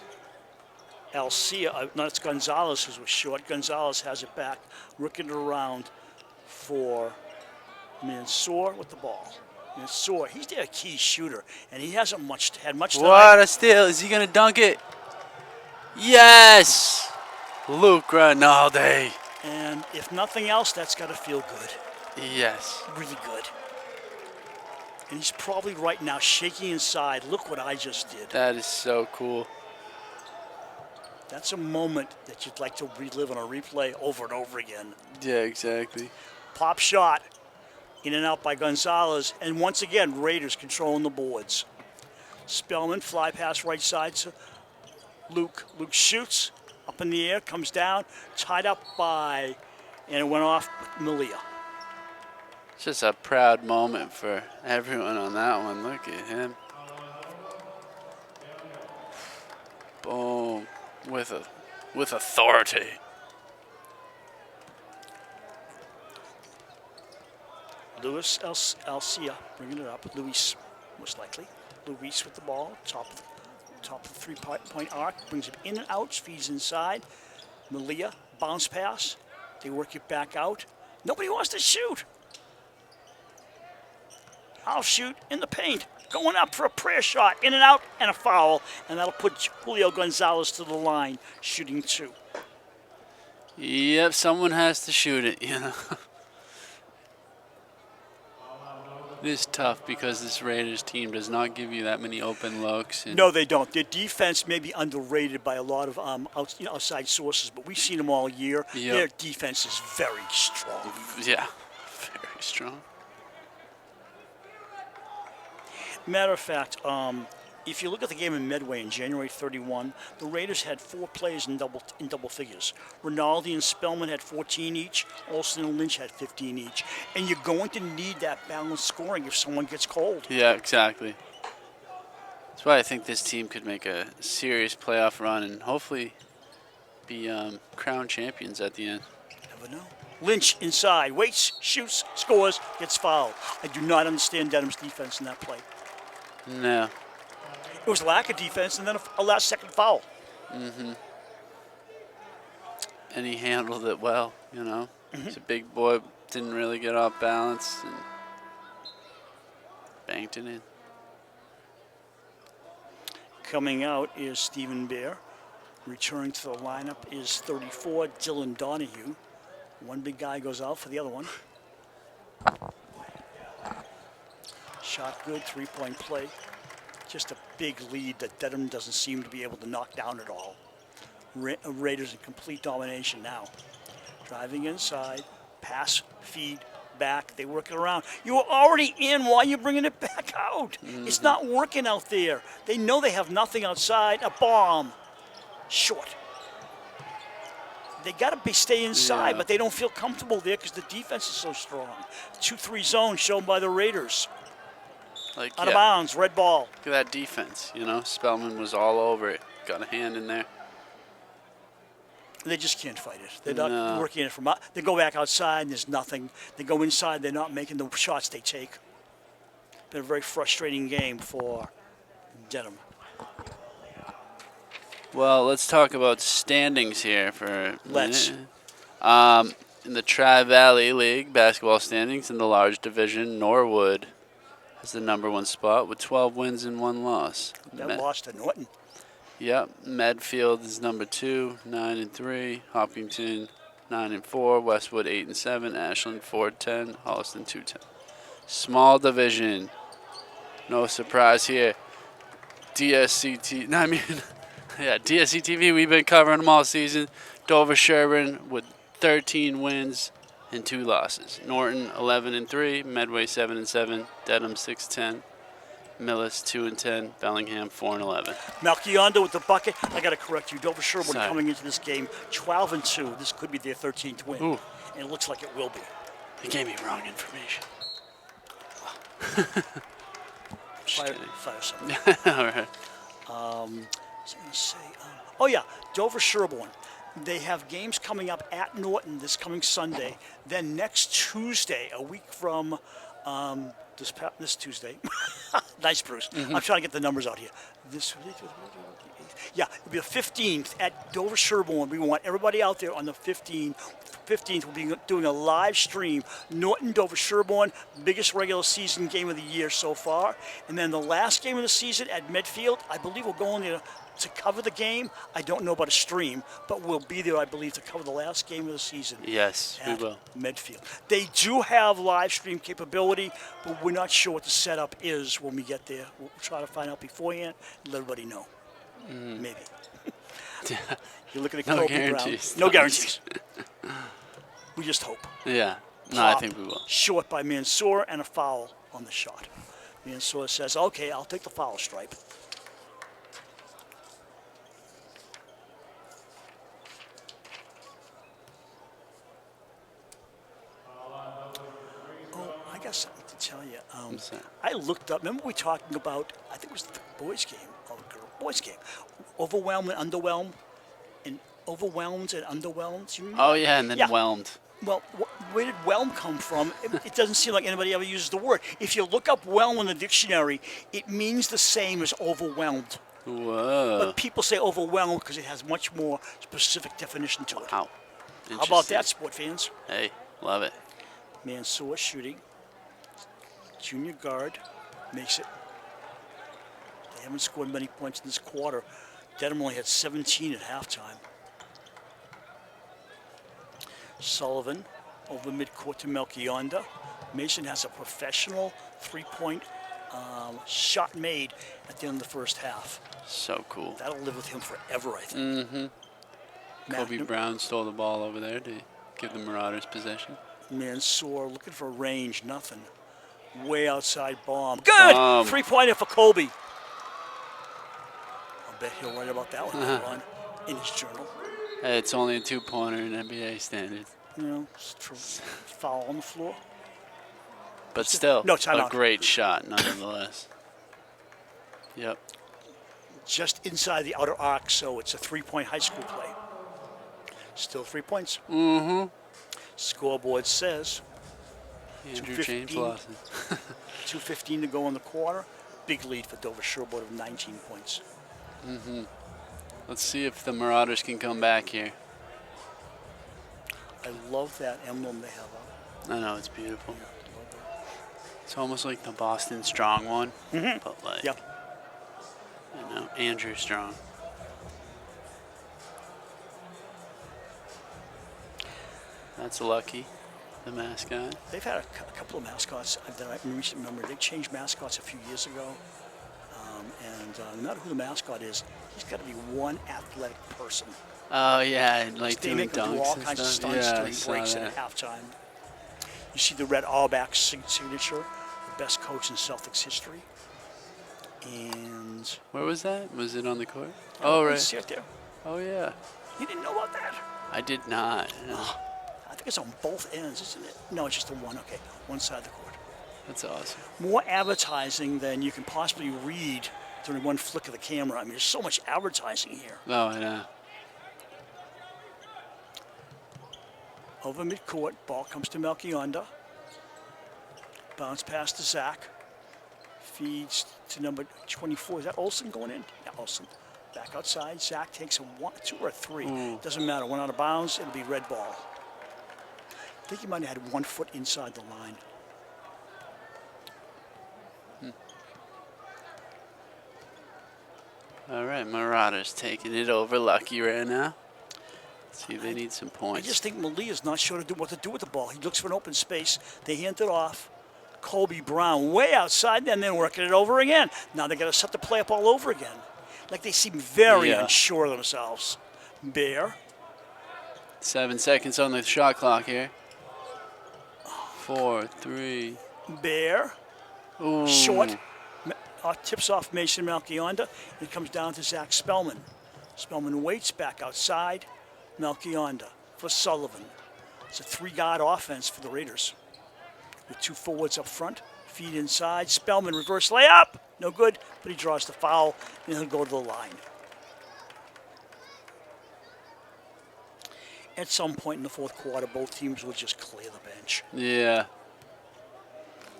A: Alcia, no, it's Gonzalez who was short. Gonzalez has it back, rooking it around for Mansour with the ball. Mansour, he's their key shooter, and he hasn't had much time.
B: What a steal. Is he going to dunk it? Yes! Luke Rinaldi.
A: And if nothing else, that's got to feel good.
B: Yes.
A: Really good. And he's probably right now shaking inside. Look what I just did.
B: That is so cool.
A: That's a moment that you'd like to relive on a replay over and over again.
B: Yeah, exactly.
A: Pop shot. In and out by Gonzalez. And once again, Raiders controlling the boards. Spellman, fly pass right side to Luke. Luke shoots. Up in the air, comes down. Tied up and it went off with Malia.
B: It's just a proud moment for everyone on that one. Look at him. Boom. With authority.
A: Luis Alcia bringing it up. Luis, most likely. Luis with the ball, top of the three-point arc, brings it in and out, feeds inside. Malia, bounce pass. They work it back out. Nobody wants to shoot. I'll shoot in the paint. Going up for a prayer shot, in and out, and a foul. And that'll put Julio Gonzalez to the line, shooting 2.
B: Yep, someone has to shoot it, It is tough because this Raiders team does not give you that many open looks.
A: No, they don't. Their defense may be underrated by a lot of outside sources, but we've seen them all year.
B: Yep.
A: Their defense is very strong.
B: Yeah, very strong.
A: Matter of fact, if you look at the game in Medway in January 31, the Raiders had 4 players in double figures. Rinaldi and Spellman had 14 each. Olsen and Lynch had 15 each. And you're going to need that balanced scoring if someone gets cold.
B: Yeah, exactly. That's why I think this team could make a serious playoff run and hopefully be crowned champions at the end.
A: Never know. Lynch inside, waits, shoots, scores, gets fouled. I do not understand Dedham's defense in that play.
B: No.
A: It was lack of defense and then a last-second foul.
B: Mm-hmm. And he handled it well, He's a big boy, didn't really get off balance, and banked it in.
A: Coming out is Stephen Bear. Returning to the lineup is 34, Dylan Donahue. One big guy goes out for the other one. Shot good, 3-point play. Just a big lead that Dedham doesn't seem to be able to knock down at all. Raiders in complete domination now. Driving inside, pass, feed, back. They work it around. You were already in. Why are you bringing it back out? Mm-hmm. It's not working out there. They know they have nothing outside. A bomb. Short. They got to stay inside, but they don't feel comfortable there because the defense is so strong. 2-3 zone shown by the Raiders. Out of bounds, red ball.
B: Look at that defense, Spellman was all over it. Got a hand in there.
A: They just can't fight it. They're not working it from out. They go back outside and there's nothing. They go inside, they're not making the shots they take. Been a very frustrating game for Dedham.
B: Well, let's talk about standings here for a
A: Let's.
B: minute. In the Tri-Valley League basketball standings in the large division, Norwood has the #1 spot with 12 wins and 1 loss.
A: That lost to Norton.
B: Yep. Medfield is #2, 9-3. Hopkinton 9-4. Westwood 8-7. Ashland 4-10. Holliston 2-10. Small division. No surprise here. DSC TV. We've been covering them all season. Dover-Sherborn with 13 wins and 2 losses. Norton 11-3. Medway 7-7. Dedham 6-10. Millis 2-10. Bellingham 4-11.
A: Malchiondo with the bucket. I got to correct you. Dover-Sherborn
B: Sorry.
A: coming into this game 12-2. This could be their 13th win,
B: Ooh.
A: and it looks like it will be.
B: You gave me wrong information.
A: Fire something.
B: All right.
A: I was going to say, oh yeah, Dover-Sherborn. They have games coming up at Norton this coming Sunday. Then next Tuesday, a week from this Tuesday. Nice, Bruce. I'm trying to get the numbers out here. It'll be the 15th at Dover-Sherborn. We want everybody out there on the 15th. We'll be doing a live stream. Norton, Dover-Sherborn, biggest regular season game of the year so far. And then the last game of the season at Medfield, I believe we'll go in there to cover the game. I don't know about a stream, but we'll be there, I believe, to cover the last game of the season.
B: Yes, we
A: at
B: will.
A: Medfield. They do have live stream capability, but we're not sure what the setup is when we get there. We'll try to find out beforehand and let everybody know. Maybe. You're looking at
B: No
A: Kobe
B: guarantees.
A: Brown. No guarantees. We just hope.
B: Yeah. No, I
A: Pop,
B: think we will.
A: Short by Mansour and a foul on the shot. Mansour says, okay, I'll take the foul stripe. I got something to tell you.
B: What's that?
A: I looked up. Remember we talking about? I think it was the boys' game or boys' game. Overwhelmed and underwhelmed, and overwhelmed and underwhelmed. You remember?
B: Oh, yeah, and then
A: Yeah.
B: whelmed.
A: Well, where did whelm come from? It doesn't seem like anybody ever uses the word. If you look up whelm in the dictionary, it means the same as overwhelmed.
B: Whoa.
A: But people say overwhelmed because it has much more specific definition to it.
B: Wow.
A: How about that, sport fans?
B: Hey, love it.
A: Mansour shooting. Junior guard makes it. They haven't scored many points in this quarter. Dedham only had 17 at halftime. Sullivan over midcourt to Melchionda. Mason has a professional three-point shot made at the end of the first half.
B: So cool.
A: That'll live with him forever, I think.
B: Kobe Brown stole the ball over there to give the Marauders possession.
A: Mansour looking for range, nothing. Way outside bomb. Good!
B: Bomb.
A: Three-pointer for Kobe. I'll bet he'll write about that one later on in his journal.
B: Hey, it's only a 2-pointer in NBA standards.
A: You know, it's true. Foul on the floor.
B: But still,
A: No,
B: a
A: timeout.
B: great shot nonetheless. Yep.
A: Just inside the outer arc, so it's a three-point high school play. Still 3 points. Scoreboard says
B: Andrew
A: 2:15.
B: James Lawson.
A: 2:15 to go in the quarter. Big lead for Dover-Sherborn of 19 points.
B: Let's see if the Marauders can come back here.
A: I love that emblem they have up.
B: I know, it's beautiful. It's almost like the Boston Strong one, but like,
A: Yeah.
B: you know, Andrew Strong. That's Lucky, the mascot.
A: They've had a couple of mascots that I remember. They changed mascots a few years ago. No matter who the mascot is, he's got to be one athletic person.
B: Oh yeah, and like
A: They
B: doing
A: make them do all
B: dunks and
A: kinds of
B: stuff.
A: stunts
B: Yeah, I
A: during
B: saw
A: breaks and
B: that.
A: at halftime. You see the red Auerbach signature, the best coach in Celtics history. And
B: Where was that? Was it on the court? Oh right.
A: see it there.
B: Oh yeah.
A: You didn't know about that?
B: I did not. No.
A: I think it's on both ends, isn't it? No, it's just the one. Okay, one side of the court.
B: That's awesome.
A: More advertising than you can possibly read during one flick of the camera. I mean, there's so much advertising here.
B: Oh, I know.
A: Over midcourt, ball comes to Melchionda. Bounce pass to Zach. Feeds to number 24. Is that Olsen going in? Yeah, Olsen. Back outside. Zach takes a 1, 2, or 3. Doesn't matter. One out of bounds. It'll be red ball. I think he might have had 1 foot inside the line.
B: All right, Marauders taking it over Lucky right now. See if they need some
A: I
B: points.
A: just think Malia's not sure what to do with the ball. He looks for an open space. They hand it off. Kobe Brown way outside, and then working it over again. Now they got to set the play up all over again. Like they seem very unsure of themselves. Bear.
B: 7 seconds on the shot clock here. 4, 3.
A: Bear.
B: Ooh.
A: Short. Tips off Mason Malchionda. And it comes down to Zach Spellman. Spellman waits back outside. Malchionda for Sullivan. It's a 3-guard offense for the Raiders. With 2 forwards up front. Feed inside. Spellman reverse layup. No good, but he draws the foul, and he'll go to the line. At some point in the fourth quarter, both teams will just clear the bench.
B: Yeah.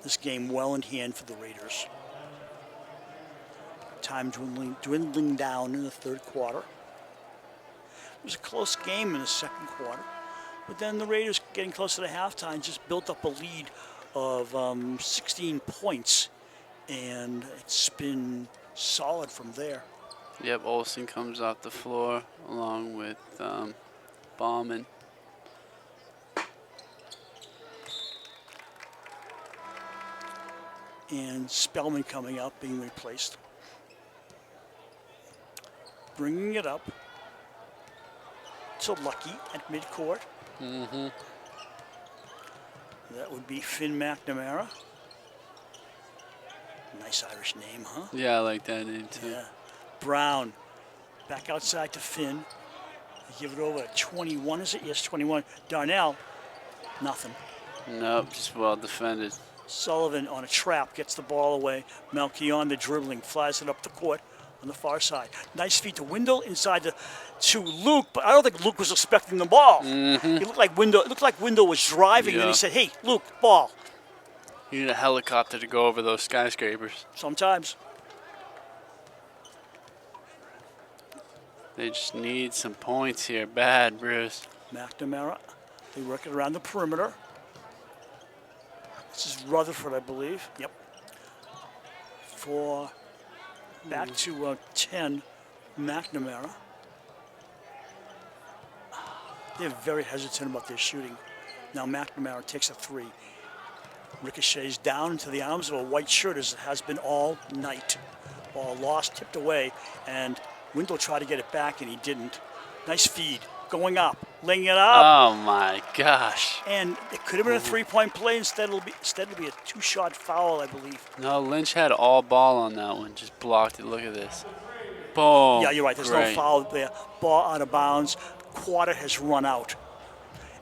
A: This game well in hand for the Raiders. Time dwindling down in the third quarter. It was a close game in the second quarter, but then the Raiders, getting closer to halftime, just built up a lead of 16 points, and it's been solid from there.
B: Yep, Olsen comes off the floor along with Bauman.
A: And Spellman coming up, being replaced. Bringing it up to Lucky at midcourt.
B: Mm-hmm.
A: That would be Finn McNamara. Nice Irish name, huh?
B: Yeah, I like that name too.
A: Yeah. Brown back outside to Finn. They give it over to 21, is it? Yes, 21. Darnell, nothing.
B: Nope, just well defended.
A: Sullivan on a trap, gets the ball away. Malchionda dribbling, flies it up the court on the far side. Nice feed to Wendell inside to Luke, but I don't think Luke was expecting the ball.
B: Mm-hmm.
A: It looked like Wendell was driving, and then he said, "Hey, Luke, ball."
B: You need a helicopter to go over those skyscrapers.
A: Sometimes.
B: They just need some points here. Bad, Bruce.
A: McNamara, they work it around the perimeter. This is Rutherford, I believe. Yep. Back to 10, McNamara. They're very hesitant about their shooting. Now McNamara takes a 3. Ricochets down into the arms of a white shirt, as it has been all night. Ball lost, tipped away, and Wendell tried to get it back, and he didn't. Nice feed, going up, laying it up.
B: Oh my gosh.
A: And it could have been a 3-point play. Instead, it'll be a 2-shot foul, I believe.
B: No, Lynch had all ball on that one. Just blocked it. Look at this. Boom.
A: Yeah, you're right. There's no foul there. Ball out of bounds. Quarter has run out.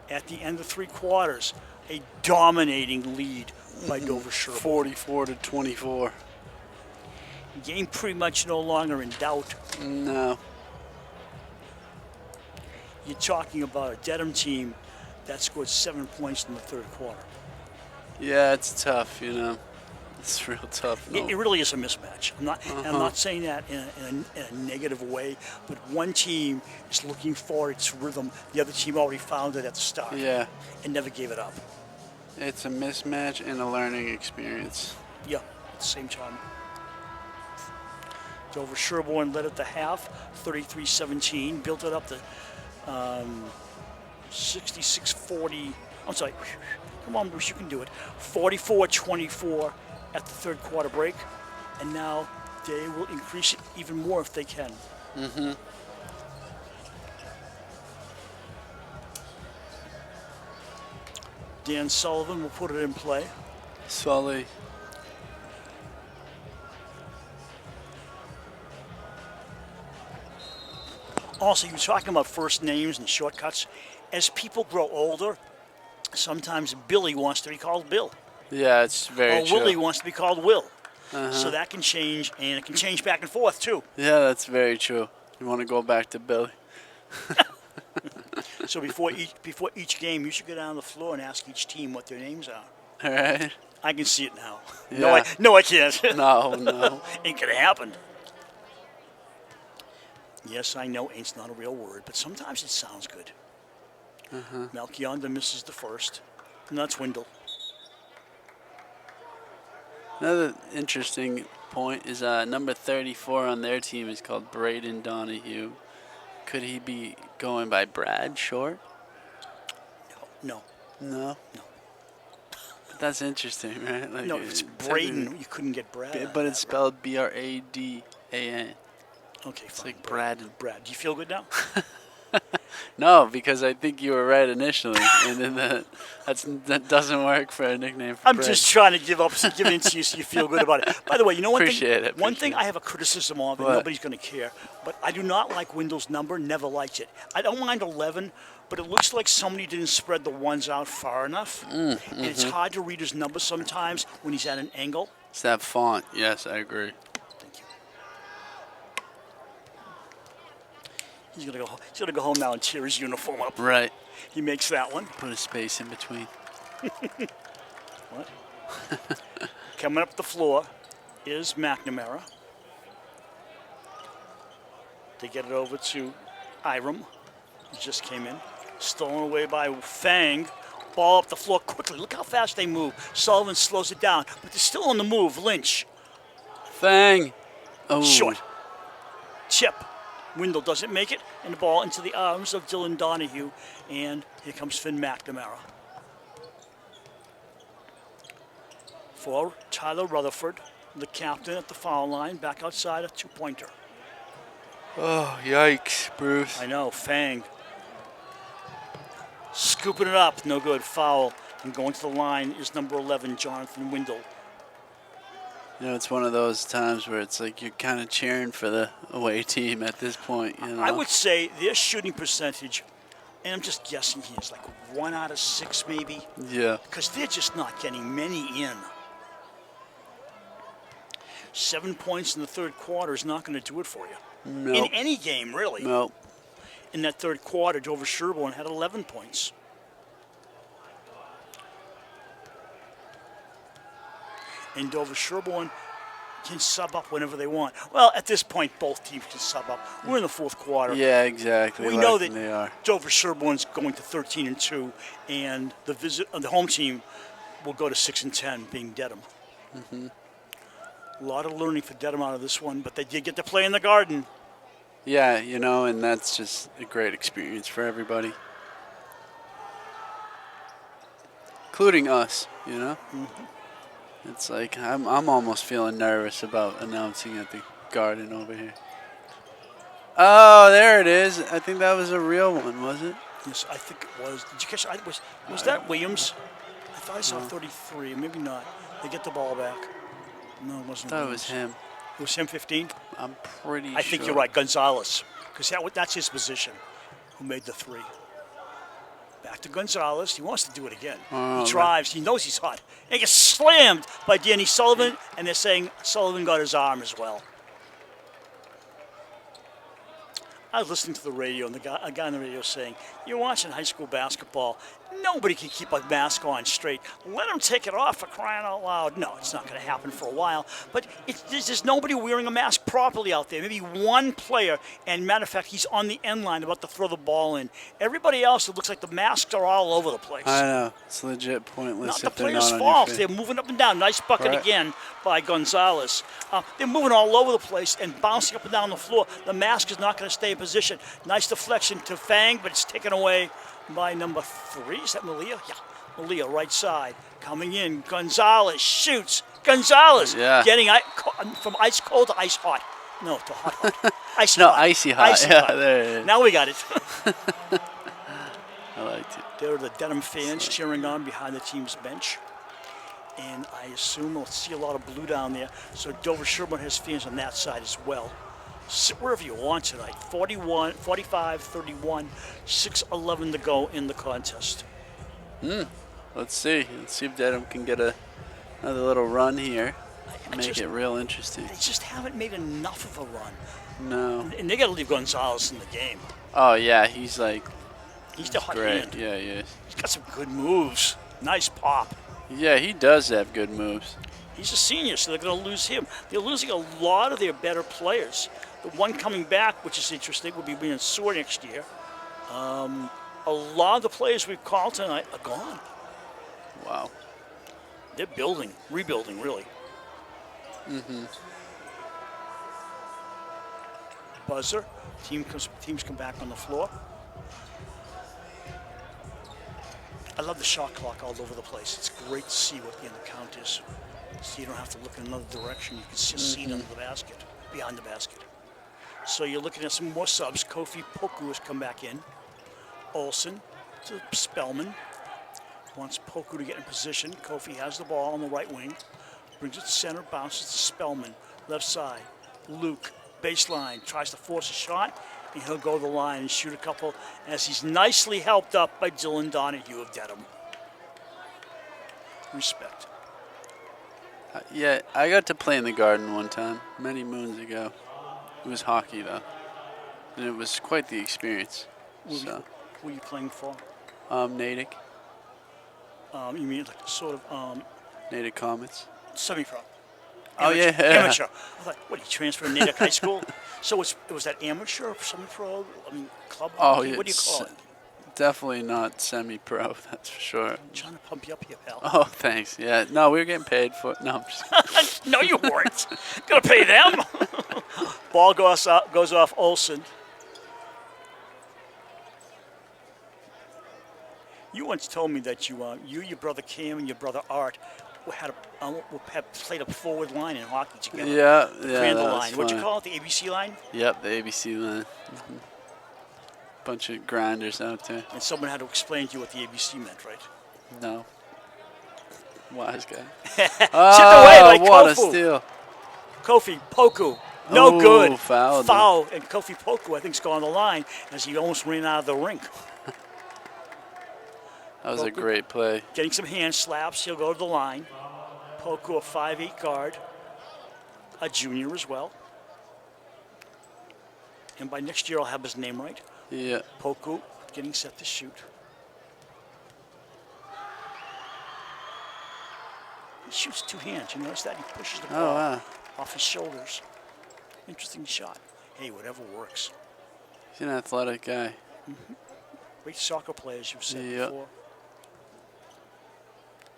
A: At the end of 3 quarters, a dominating lead by Dover-Sherborn.
B: 44-24.
A: Game pretty much no longer in doubt.
B: No.
A: You're talking about a Dedham team that scored 7 points in the third quarter.
B: Yeah, it's tough, you know. It's real tough. No.
A: It really is a mismatch. I'm not saying that in a negative way, but one team is looking for its rhythm. The other team already found it at the start.
B: Yeah.
A: And never gave it up.
B: It's a mismatch and a learning experience.
A: Yeah, at the same time. Dover-Sherborn led at the half, 33-17, built it up to 66-40. I'm sorry. Come on, Bruce, you can do it. 44-24 at the third quarter break, and now they will increase it even more if they can.
B: Mm-hmm.
A: Dan Sullivan will put it in play.
B: Sully.
A: Also, you're talking about first names and shortcuts. As people grow older, sometimes Billy wants to be called Bill.
B: Yeah, it's very true.
A: Or Willie wants to be called Will. So that can change, and it can change back and forth, too.
B: Yeah, that's very true. You want to go back to Billy?
A: So before each game, you should go down the floor and ask each team what their names are.
B: All right.
A: I can see it now.
B: Yeah.
A: No, I can't.
B: No.
A: Ain't gonna happen. Yes, I know ain't's not a real word, but sometimes it sounds good. Malchionda misses the first, and that's Wendell.
B: Another interesting point is number 34 on their team is called Braden Donahue. Could he be going by Brad Short?
A: No.
B: No.
A: No.
B: But that's interesting, right? Like,
A: No, if it's Braden, you couldn't get Brad.
B: But it's spelled Bradan.
A: Okay,
B: It's
A: fine.
B: like Brad.
A: Brad, do you feel good now?
B: No, because I think you were right initially, and then that doesn't work for a nickname for
A: I'm
B: Brad.
A: just trying to give in to you so you feel good about it. By the way, you know one
B: Appreciate
A: thing?
B: it,
A: One
B: appreciate
A: thing
B: it.
A: I have a criticism of, and
B: What?
A: nobody's going to care, but I do not like Wendell's number, never liked it. I don't mind 11, but it looks like somebody didn't spread the ones out far enough. And it's hard to read his number sometimes when he's at an angle.
B: It's that font. Yes, I agree.
A: Thank you. He's gonna go home now and tear his uniform up.
B: Right.
A: He makes that one.
B: Put a space in between.
A: What? Coming up the floor is McNamara. They get it over to Iram. He just came in. Stolen away by Fang. Ball up the floor quickly. Look how fast they move. Sullivan slows it down, but they're still on the move. Lynch.
B: Fang. Oh.
A: Short. Chip. Wendell doesn't make it, and the ball into the arms of Dylan Donahue, and here comes Finn McNamara. For Tyler Rutherford, the captain at the foul line, back outside a two-pointer.
B: Oh, yikes, Bruce.
A: I know, Fang. Scooping it up, no good, foul. And going to the line is number 11, Jonathan Wendell.
B: You know, it's one of those times where it's like you're kind of cheering for the away team at this point. You know?
A: I would say their shooting percentage, and I'm just guessing here, is like 1 out of 6 maybe.
B: Yeah.
A: Because they're just not getting many in. 7 points in the third quarter is not going to do it for you.
B: No.
A: In any game, really.
B: No.
A: In that third quarter, Dover-Sherborn had 11 points. And Dover-Sherborn can sub up whenever they want. Well, at this point, both teams can sub up. We're in the fourth quarter.
B: Yeah, exactly.
A: We know that
B: they are.
A: Dover-Sherborn's going to 13-2, and the home team will go to 6-10, being Dedham.
B: Mm-hmm.
A: A lot of learning for Dedham out of this one, but they did get to play in the Garden.
B: Yeah, you know, and that's just a great experience for everybody, including us. You know, It's like I'm almost feeling nervous about announcing at the Garden over here. Oh, there it is. I think that was a real one, was it?
A: Yes, I think it was. Did you catch? Was that Williams? I thought I saw 33. Maybe not. They get the ball back. No, it wasn't.
B: I thought it
A: Williams.
B: was him.
A: It was him. 15.
B: I'm pretty sure.
A: I think you're right, Gonzalez, because that's his position. Who made the 3? Back to Gonzalez. He wants to do it again.
B: Oh,
A: He drives. He knows he's hot. And he gets slammed by Danny Sullivan, and they're saying Sullivan got his arm as well. I was listening to the radio, and a guy on the radio saying, "You're watching high school basketball. Nobody can keep a mask on straight. Let them take it off, for crying out loud." No, it's not going to happen for a while. But there's nobody wearing a mask properly out there. Maybe one player, and matter of fact, he's on the end line about to throw the ball in. Everybody else, it looks like the masks are all over the place.
B: I know. It's legit pointless.
A: Not the
B: if they're
A: players'
B: not on
A: fault.
B: your
A: They're
B: feet.
A: moving up and down. Nice bucket
B: Right.
A: again by Gonzalez. They're moving all over the place and bouncing up and down the floor. The mask is not going to stay in position. Nice deflection to Fang, but it's taken away by number 3. Is that Malia? Yeah, Malia, right side. Coming in. Gonzalez shoots. Gonzalez getting from ice cold to ice hot. No, to hot. Icy
B: No,
A: hot.
B: icy hot.
A: Icy
B: Yeah,
A: hot.
B: there it is.
A: Now we got it.
B: I liked it.
A: There are the Dedham fans cheering on behind the team's bench. And I assume we'll see a lot of blue down there. So Dover-Sherborn has fans on that side as well. Sit wherever you want tonight. 45-31, 6:11 to go in the contest.
B: Let's see. Let's see if Dedham can get another little run here. Make it real interesting.
A: They just haven't made enough of a run.
B: No.
A: And they got to leave Gonzalez in the game.
B: Oh, yeah. He's like
A: He's the hot
B: great.
A: hand.
B: Yeah, he is.
A: He's got some good moves. Nice pop.
B: Yeah, he does have good moves.
A: He's a senior, so they're going to lose him. They're losing a lot of their better players. The one coming back, which is interesting, will be being Sewer next year. A lot of the players we've called tonight are gone.
B: Wow.
A: They're rebuilding, really. buzzer. Teams come back on the floor. I love the shot clock all over the place. It's great to see what the end count is. So you don't have to look in another direction. You can just see it under the basket, behind the basket. So you're looking at some more subs. Kofi Poku has come back in. Olsen to Spellman. Wants Poku to get in position. Kofi has the ball on the right wing. Brings it to center, bounces to Spellman. Left side. Luke, baseline, tries to force a shot. And he'll go to the line and shoot a couple as he's nicely helped up by Dylan Donahue of Dedham. Respect.
B: Yeah, I got to play in the Garden one time, many moons ago. It was hockey, though. And it was quite the experience.
A: Who were you playing for?
B: Natick.
A: You mean like sort of
B: Natick Comets.
A: semi-pro?
B: Oh, yeah.
A: Amateur. I thought, what, he transferred to Natick High School? So it was that amateur, semi-pro, club hockey?
B: Yeah,
A: What do you call it?
B: Definitely not semi-pro, that's for sure.
A: I'm trying to pump you up here, pal.
B: Oh, thanks. Yeah, no, we were getting paid for it. No, I'm just
A: No, you weren't. Gonna pay them. Ball goes off Olsen. You once told me that your brother Cam, and your brother Art had played a forward line in hockey together.
B: Yeah,
A: The
B: that
A: Crandall
B: was
A: line. What'd you
B: fun.
A: call it? The ABC line?
B: Yep, the ABC line. Bunch of grinders out there.
A: And someone had to explain to you what the ABC meant, right?
B: No. Wise guy.
A: Chipped away by
B: what a
A: Kofu.
B: steal.
A: Kofi Poku. No
B: Oh,
A: good.
B: fouled him.
A: Foul. And Kofi Poku, I think, has gone on the line as he almost ran out of the rink.
B: That was a
A: Poku.
B: great play.
A: Getting some hand slaps. He'll go to the line. Poku, a 5'8" guard. A junior as well. And by next year, I'll have his name right.
B: Yeah.
A: Poku getting set to shoot. He shoots two hands. You notice that? He pushes the ball
B: Oh, wow.
A: off his shoulders. Interesting shot. Hey, whatever works.
B: He's an athletic guy.
A: Great soccer player, as you've said
B: Yeah.
A: before.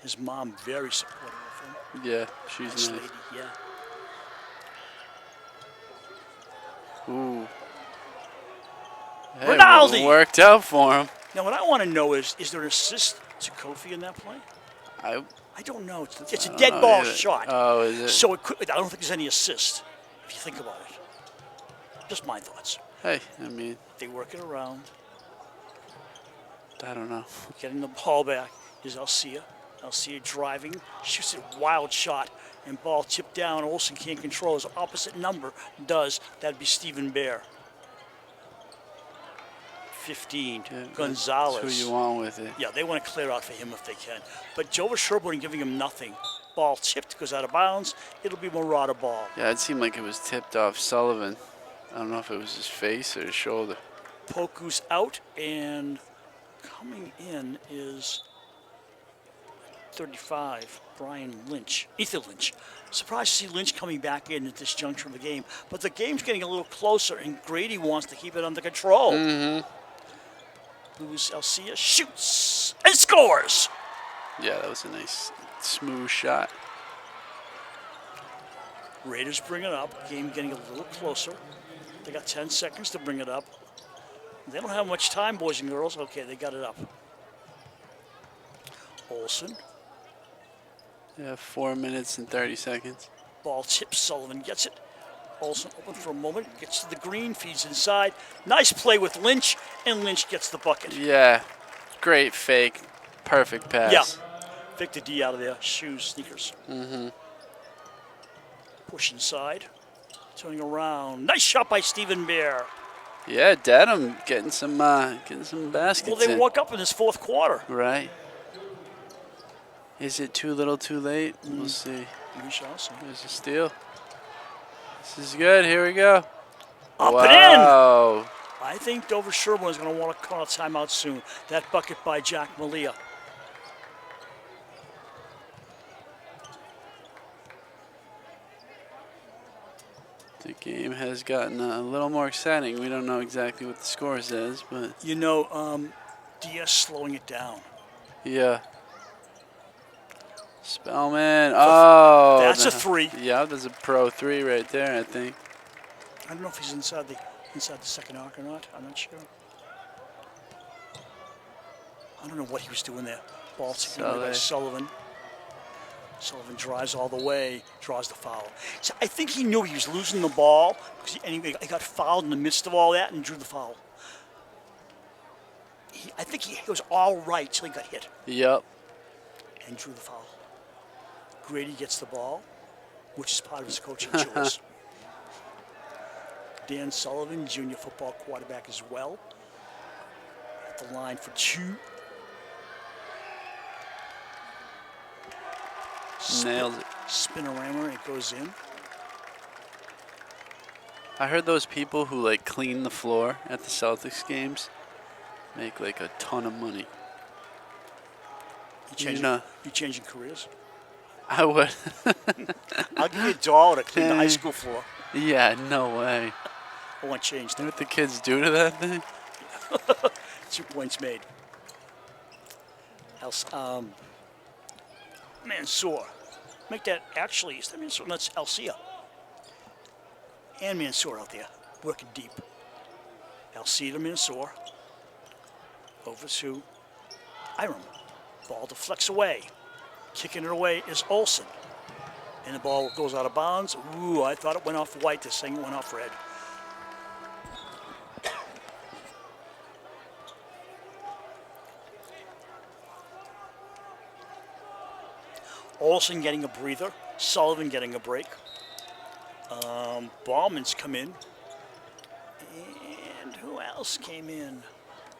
A: His mom, very supportive of him.
B: Yeah, she's
A: Nice
B: nice.
A: lady, yeah.
B: Ooh. Hey,
A: Ronaldo!
B: worked out for him.
A: Now, what I want to know is there an assist to Kofi in that play?
B: I
A: I don't know. It's a
B: don't
A: dead
B: know
A: ball
B: either.
A: shot.
B: Oh, is it?
A: So I don't think there's any assist, if you think about it. Just my thoughts.
B: Hey, I mean,
A: They work it around.
B: I don't know.
A: Getting the ball back is Alcia. Alcia driving, shoots a wild shot, and ball tipped down. Olsen can't control. His opposite number does. That'd be Stephen Bear. 15.
B: Yeah,
A: Gonzalez.
B: That's who you want with it.
A: Yeah, they want to clear out for him if they can. But Dover-Sherborn giving him nothing. Ball tipped, goes out of bounds. It'll be Marauder ball.
B: Yeah, it seemed like it was tipped off Sullivan. I don't know if it was his face or his shoulder.
A: Poku's out, and coming in is 35, Brian Lynch. Ethan Lynch. Surprised to see Lynch coming back in at this juncture of the game. But the game's getting a little closer, and Grady wants to keep it under control. Luis Alcia shoots and scores.
B: Yeah, that was a nice, smooth shot.
A: Raiders bring it up. Game getting a little closer. They got 10 seconds to bring it up. They don't have much time, boys and girls. Okay, they got it up. Olsen.
B: Yeah, 4 minutes and 30 seconds.
A: Ball tips. Sullivan gets it. Olsen open for a moment. Gets to the green. Feeds inside. Nice play with Lynch. And Lynch gets the bucket.
B: Yeah, great fake. Perfect pass.
A: Yeah. Victor D out of there. Shoes, sneakers. Push inside. Turning around. Nice shot by Stephen Bear.
B: Yeah, Dedham getting some baskets
A: Well, they
B: in.
A: woke up in this fourth quarter.
B: Right. Is it too little, too late? We'll see.
A: We shall see.
B: There's a steal. This is good. Here we go.
A: Up
B: wow.
A: and in. I think Dover-Sherborn is going to want to call a timeout soon. That bucket by Jack Malia.
B: The game has gotten a little more exciting. We don't know exactly what the score says, but
A: You know, DS slowing it down.
B: yeah. Spellman. Oh,
A: That's a three.
B: Yeah, there's a pro 3 right there, I think.
A: I don't know if he's inside the inside the second arc or not. I'm not sure. I don't know what he was doing there. Ball taken away by Sullivan. Sullivan drives all the way, draws the foul. So I think he knew he was losing the ball because he got fouled in the midst of all that and drew the foul. I think he was all right till he got hit.
B: Yep.
A: And drew the foul. Grady gets the ball, which is part of his coaching chores. Dan Sullivan, junior football quarterback as well. At the line for 2.
B: Nails it.
A: Spinorama, and it goes in.
B: I heard those people who like clean the floor at the Celtics games make like a ton of money.
A: You changing careers?
B: I would.
A: I'll give you $1 to clean the high school floor.
B: Yeah, no way.
A: I want to change that.
B: You know what the kids do to that thing?
A: 2 points made. Mansour. Make that actually, is that Mansour? That's Alcia. And Mansour out there, working deep. Alcia to Mansour. Over to Iram. Ball deflects away. Kicking it away is Olsen. And the ball goes out of bounds. Ooh, I thought it went off white. This thing went off red. Olsen getting a breather. Sullivan getting a break. Bauman's come in. And who else came in?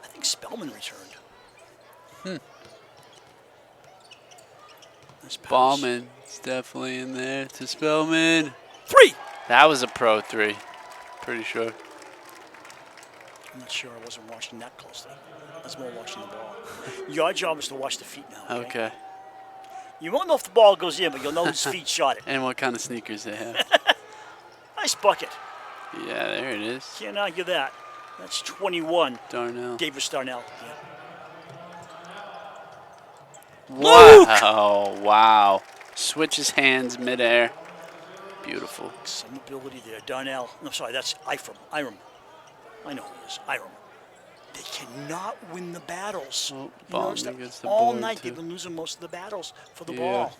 A: I think Spellman returned. Nice pass.
B: Bauman's definitely in there to Spellman.
A: 3!
B: That was a pro 3. Pretty sure.
A: I'm not sure. I wasn't watching that closely. I was more watching the ball. Your job is to watch the feet now.
B: Okay.
A: You won't know if the ball goes in, but you'll know whose feet shot it.
B: And what kind of sneakers they have.
A: Nice bucket.
B: Yeah, there it is.
A: Can't argue that. That's 21.
B: Darnell.
A: Davis Darnell. Yeah.
B: Wow. Wow. Switches hands midair. Beautiful.
A: Some ability there. Darnell. No, sorry, that's Iram. I know who he is. Iram. They cannot win the battles.
B: Oh,
A: You notice
B: Bauman
A: that
B: gets the
A: all
B: board,
A: night
B: too.
A: they've been losing most of the battles for the
B: Yeah.
A: ball.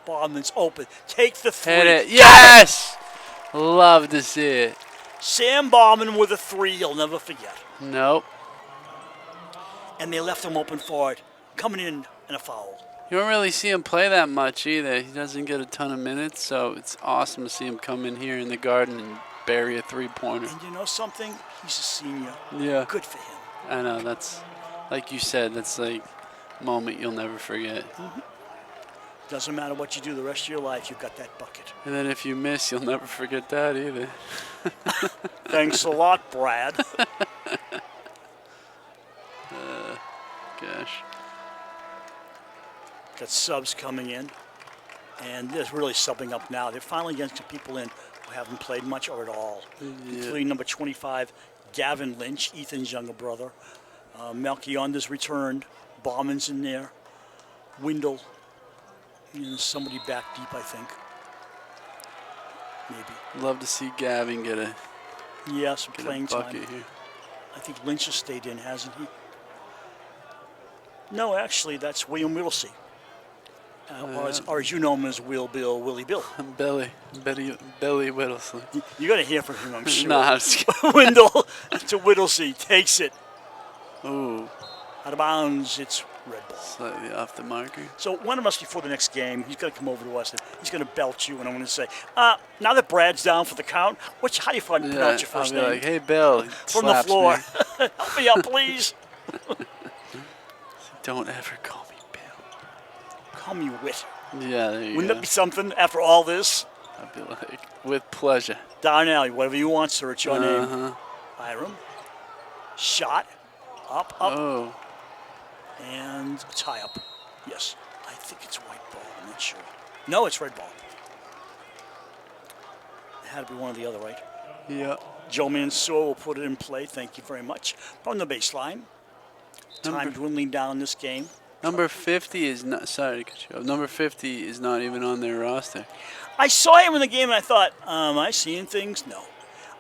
A: Bauman's open. Take the 3.
B: Hit it. Yes! Love to see it.
A: Sam Bauman with a 3 you'll never forget.
B: Nope.
A: And they left him open for it. Coming in and a foul.
B: You don't really see him play that much either. He doesn't get a ton of minutes, so it's awesome to see him come in here in the Garden and bury a 3-pointer.
A: And you know something? He's a senior.
B: Yeah.
A: Good for him.
B: I know. That's, like you said, that's like a moment you'll never forget.
A: Doesn't matter what you do the rest of your life, you've got that bucket.
B: And then if you miss, you'll never forget that either.
A: Thanks a lot, Brad.
B: Gosh.
A: Got subs coming in. And they're really subbing up now. They're finally getting some people in who haven't played much or at all. Including number 25, Gavin Lynch, Ethan's younger brother. Melchionda's returned. Bauman's in there. Windle. And somebody back deep, I think. Maybe.
B: Love to see Gavin get a
A: Some playing
B: bucket
A: time.
B: here.
A: I think Lynch has stayed in, hasn't he? No, actually, that's William Whittlesey. Or as you know him as Willie Bill.
B: Billy Whittlesey.
A: You're going to hear from him, I'm sure.
B: No, I'm just kidding.
A: Windle to Whittlesey. Takes it.
B: Ooh,
A: Out of bounds. It's red ball.
B: slightly off the marker.
A: So one of us before the next game, he's going to come over to us and he's going to belt you. And I'm going to say, now that Brad's down for the count, how do you pronounce your
B: I'll
A: first
B: be
A: name?
B: like, hey, Bill.
A: From the
B: Slaps
A: floor.
B: me.
A: Help me out, please.
B: Don't ever call me Bill.
A: Call me Whit.
B: Yeah, there you
A: Wouldn't
B: go.
A: that be something after all this?
B: I'd be like, with pleasure.
A: Darnell, whatever you want, sir, it's your name.
B: Uh-huh.
A: Iram. Shot. Up.
B: Oh,
A: And a tie up. Yes. I think it's white ball. I'm not sure. No, it's red ball. It had to be one or the other, right?
B: yeah.
A: Joe Mansour will put it in play. Thank you very much. From the baseline. Time dwindling down this game.
B: Number 50 is not. Sorry to cut you off. Number 50 is not even on their roster.
A: I saw him in the game and I thought, am I seeing things? No.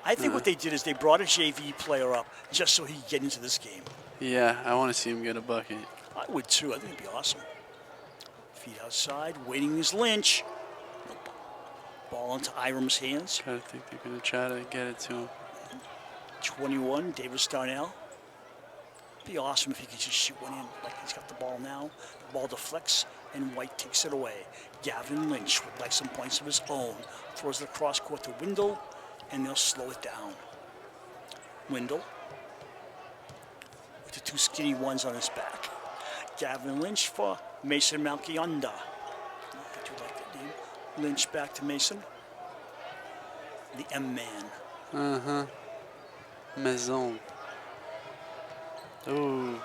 A: I think what they did is they brought a JV player up just so he could get into this game.
B: Yeah, I want to see him get a bucket.
A: I would too. I think it'd be awesome. Feet outside, waiting is Lynch. Nope. Ball into Iram's hands.
B: I think they're going to try to get it to him.
A: 21, Davis Darnell. Be awesome if he could just shoot one in like he's got the ball now. The ball deflects, and White takes it away. Gavin Lynch would like some points of his own. Throws it across court to Windle, and they'll slow it down. Windle with the two skinny ones on his back. Gavin Lynch for Mason Malkionda. I do like that name. Lynch back to Mason. The M-Man.
B: Uh-huh. Maison. Ooh.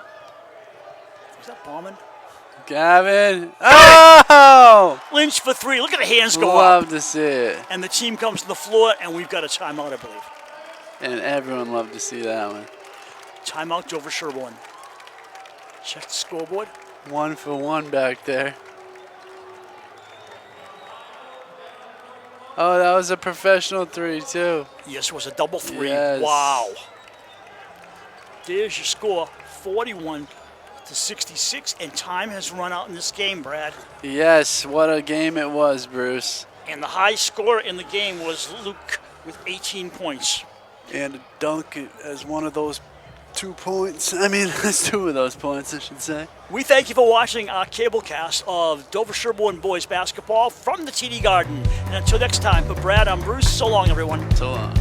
A: Was that Bauman?
B: Gavin. Oh!
A: Lynch for three. Look at the hands go
B: Love
A: up.
B: to see it.
A: And the team comes to the floor, and we've got a timeout, I believe.
B: And everyone loved to see that one.
A: Timeout, Dover-Sherborn. Check the scoreboard.
B: 1 for 1 back there. Oh, that was a professional 3 too.
A: Yes, it was a double three.
B: Yes.
A: Wow. There's your score, 41-66, and time has run out in this game, Brad.
B: Yes, what a game it was, Bruce.
A: And the high scorer in the game was Luke with 18 points.
B: And a dunk as one of those 2 points. I mean, that's 2 of those points, I should say.
A: We thank you for watching our cablecast of Dover-Sherborn boys basketball from the TD Garden. And until next time, for Brad, I'm Bruce. So long, everyone.
B: So long.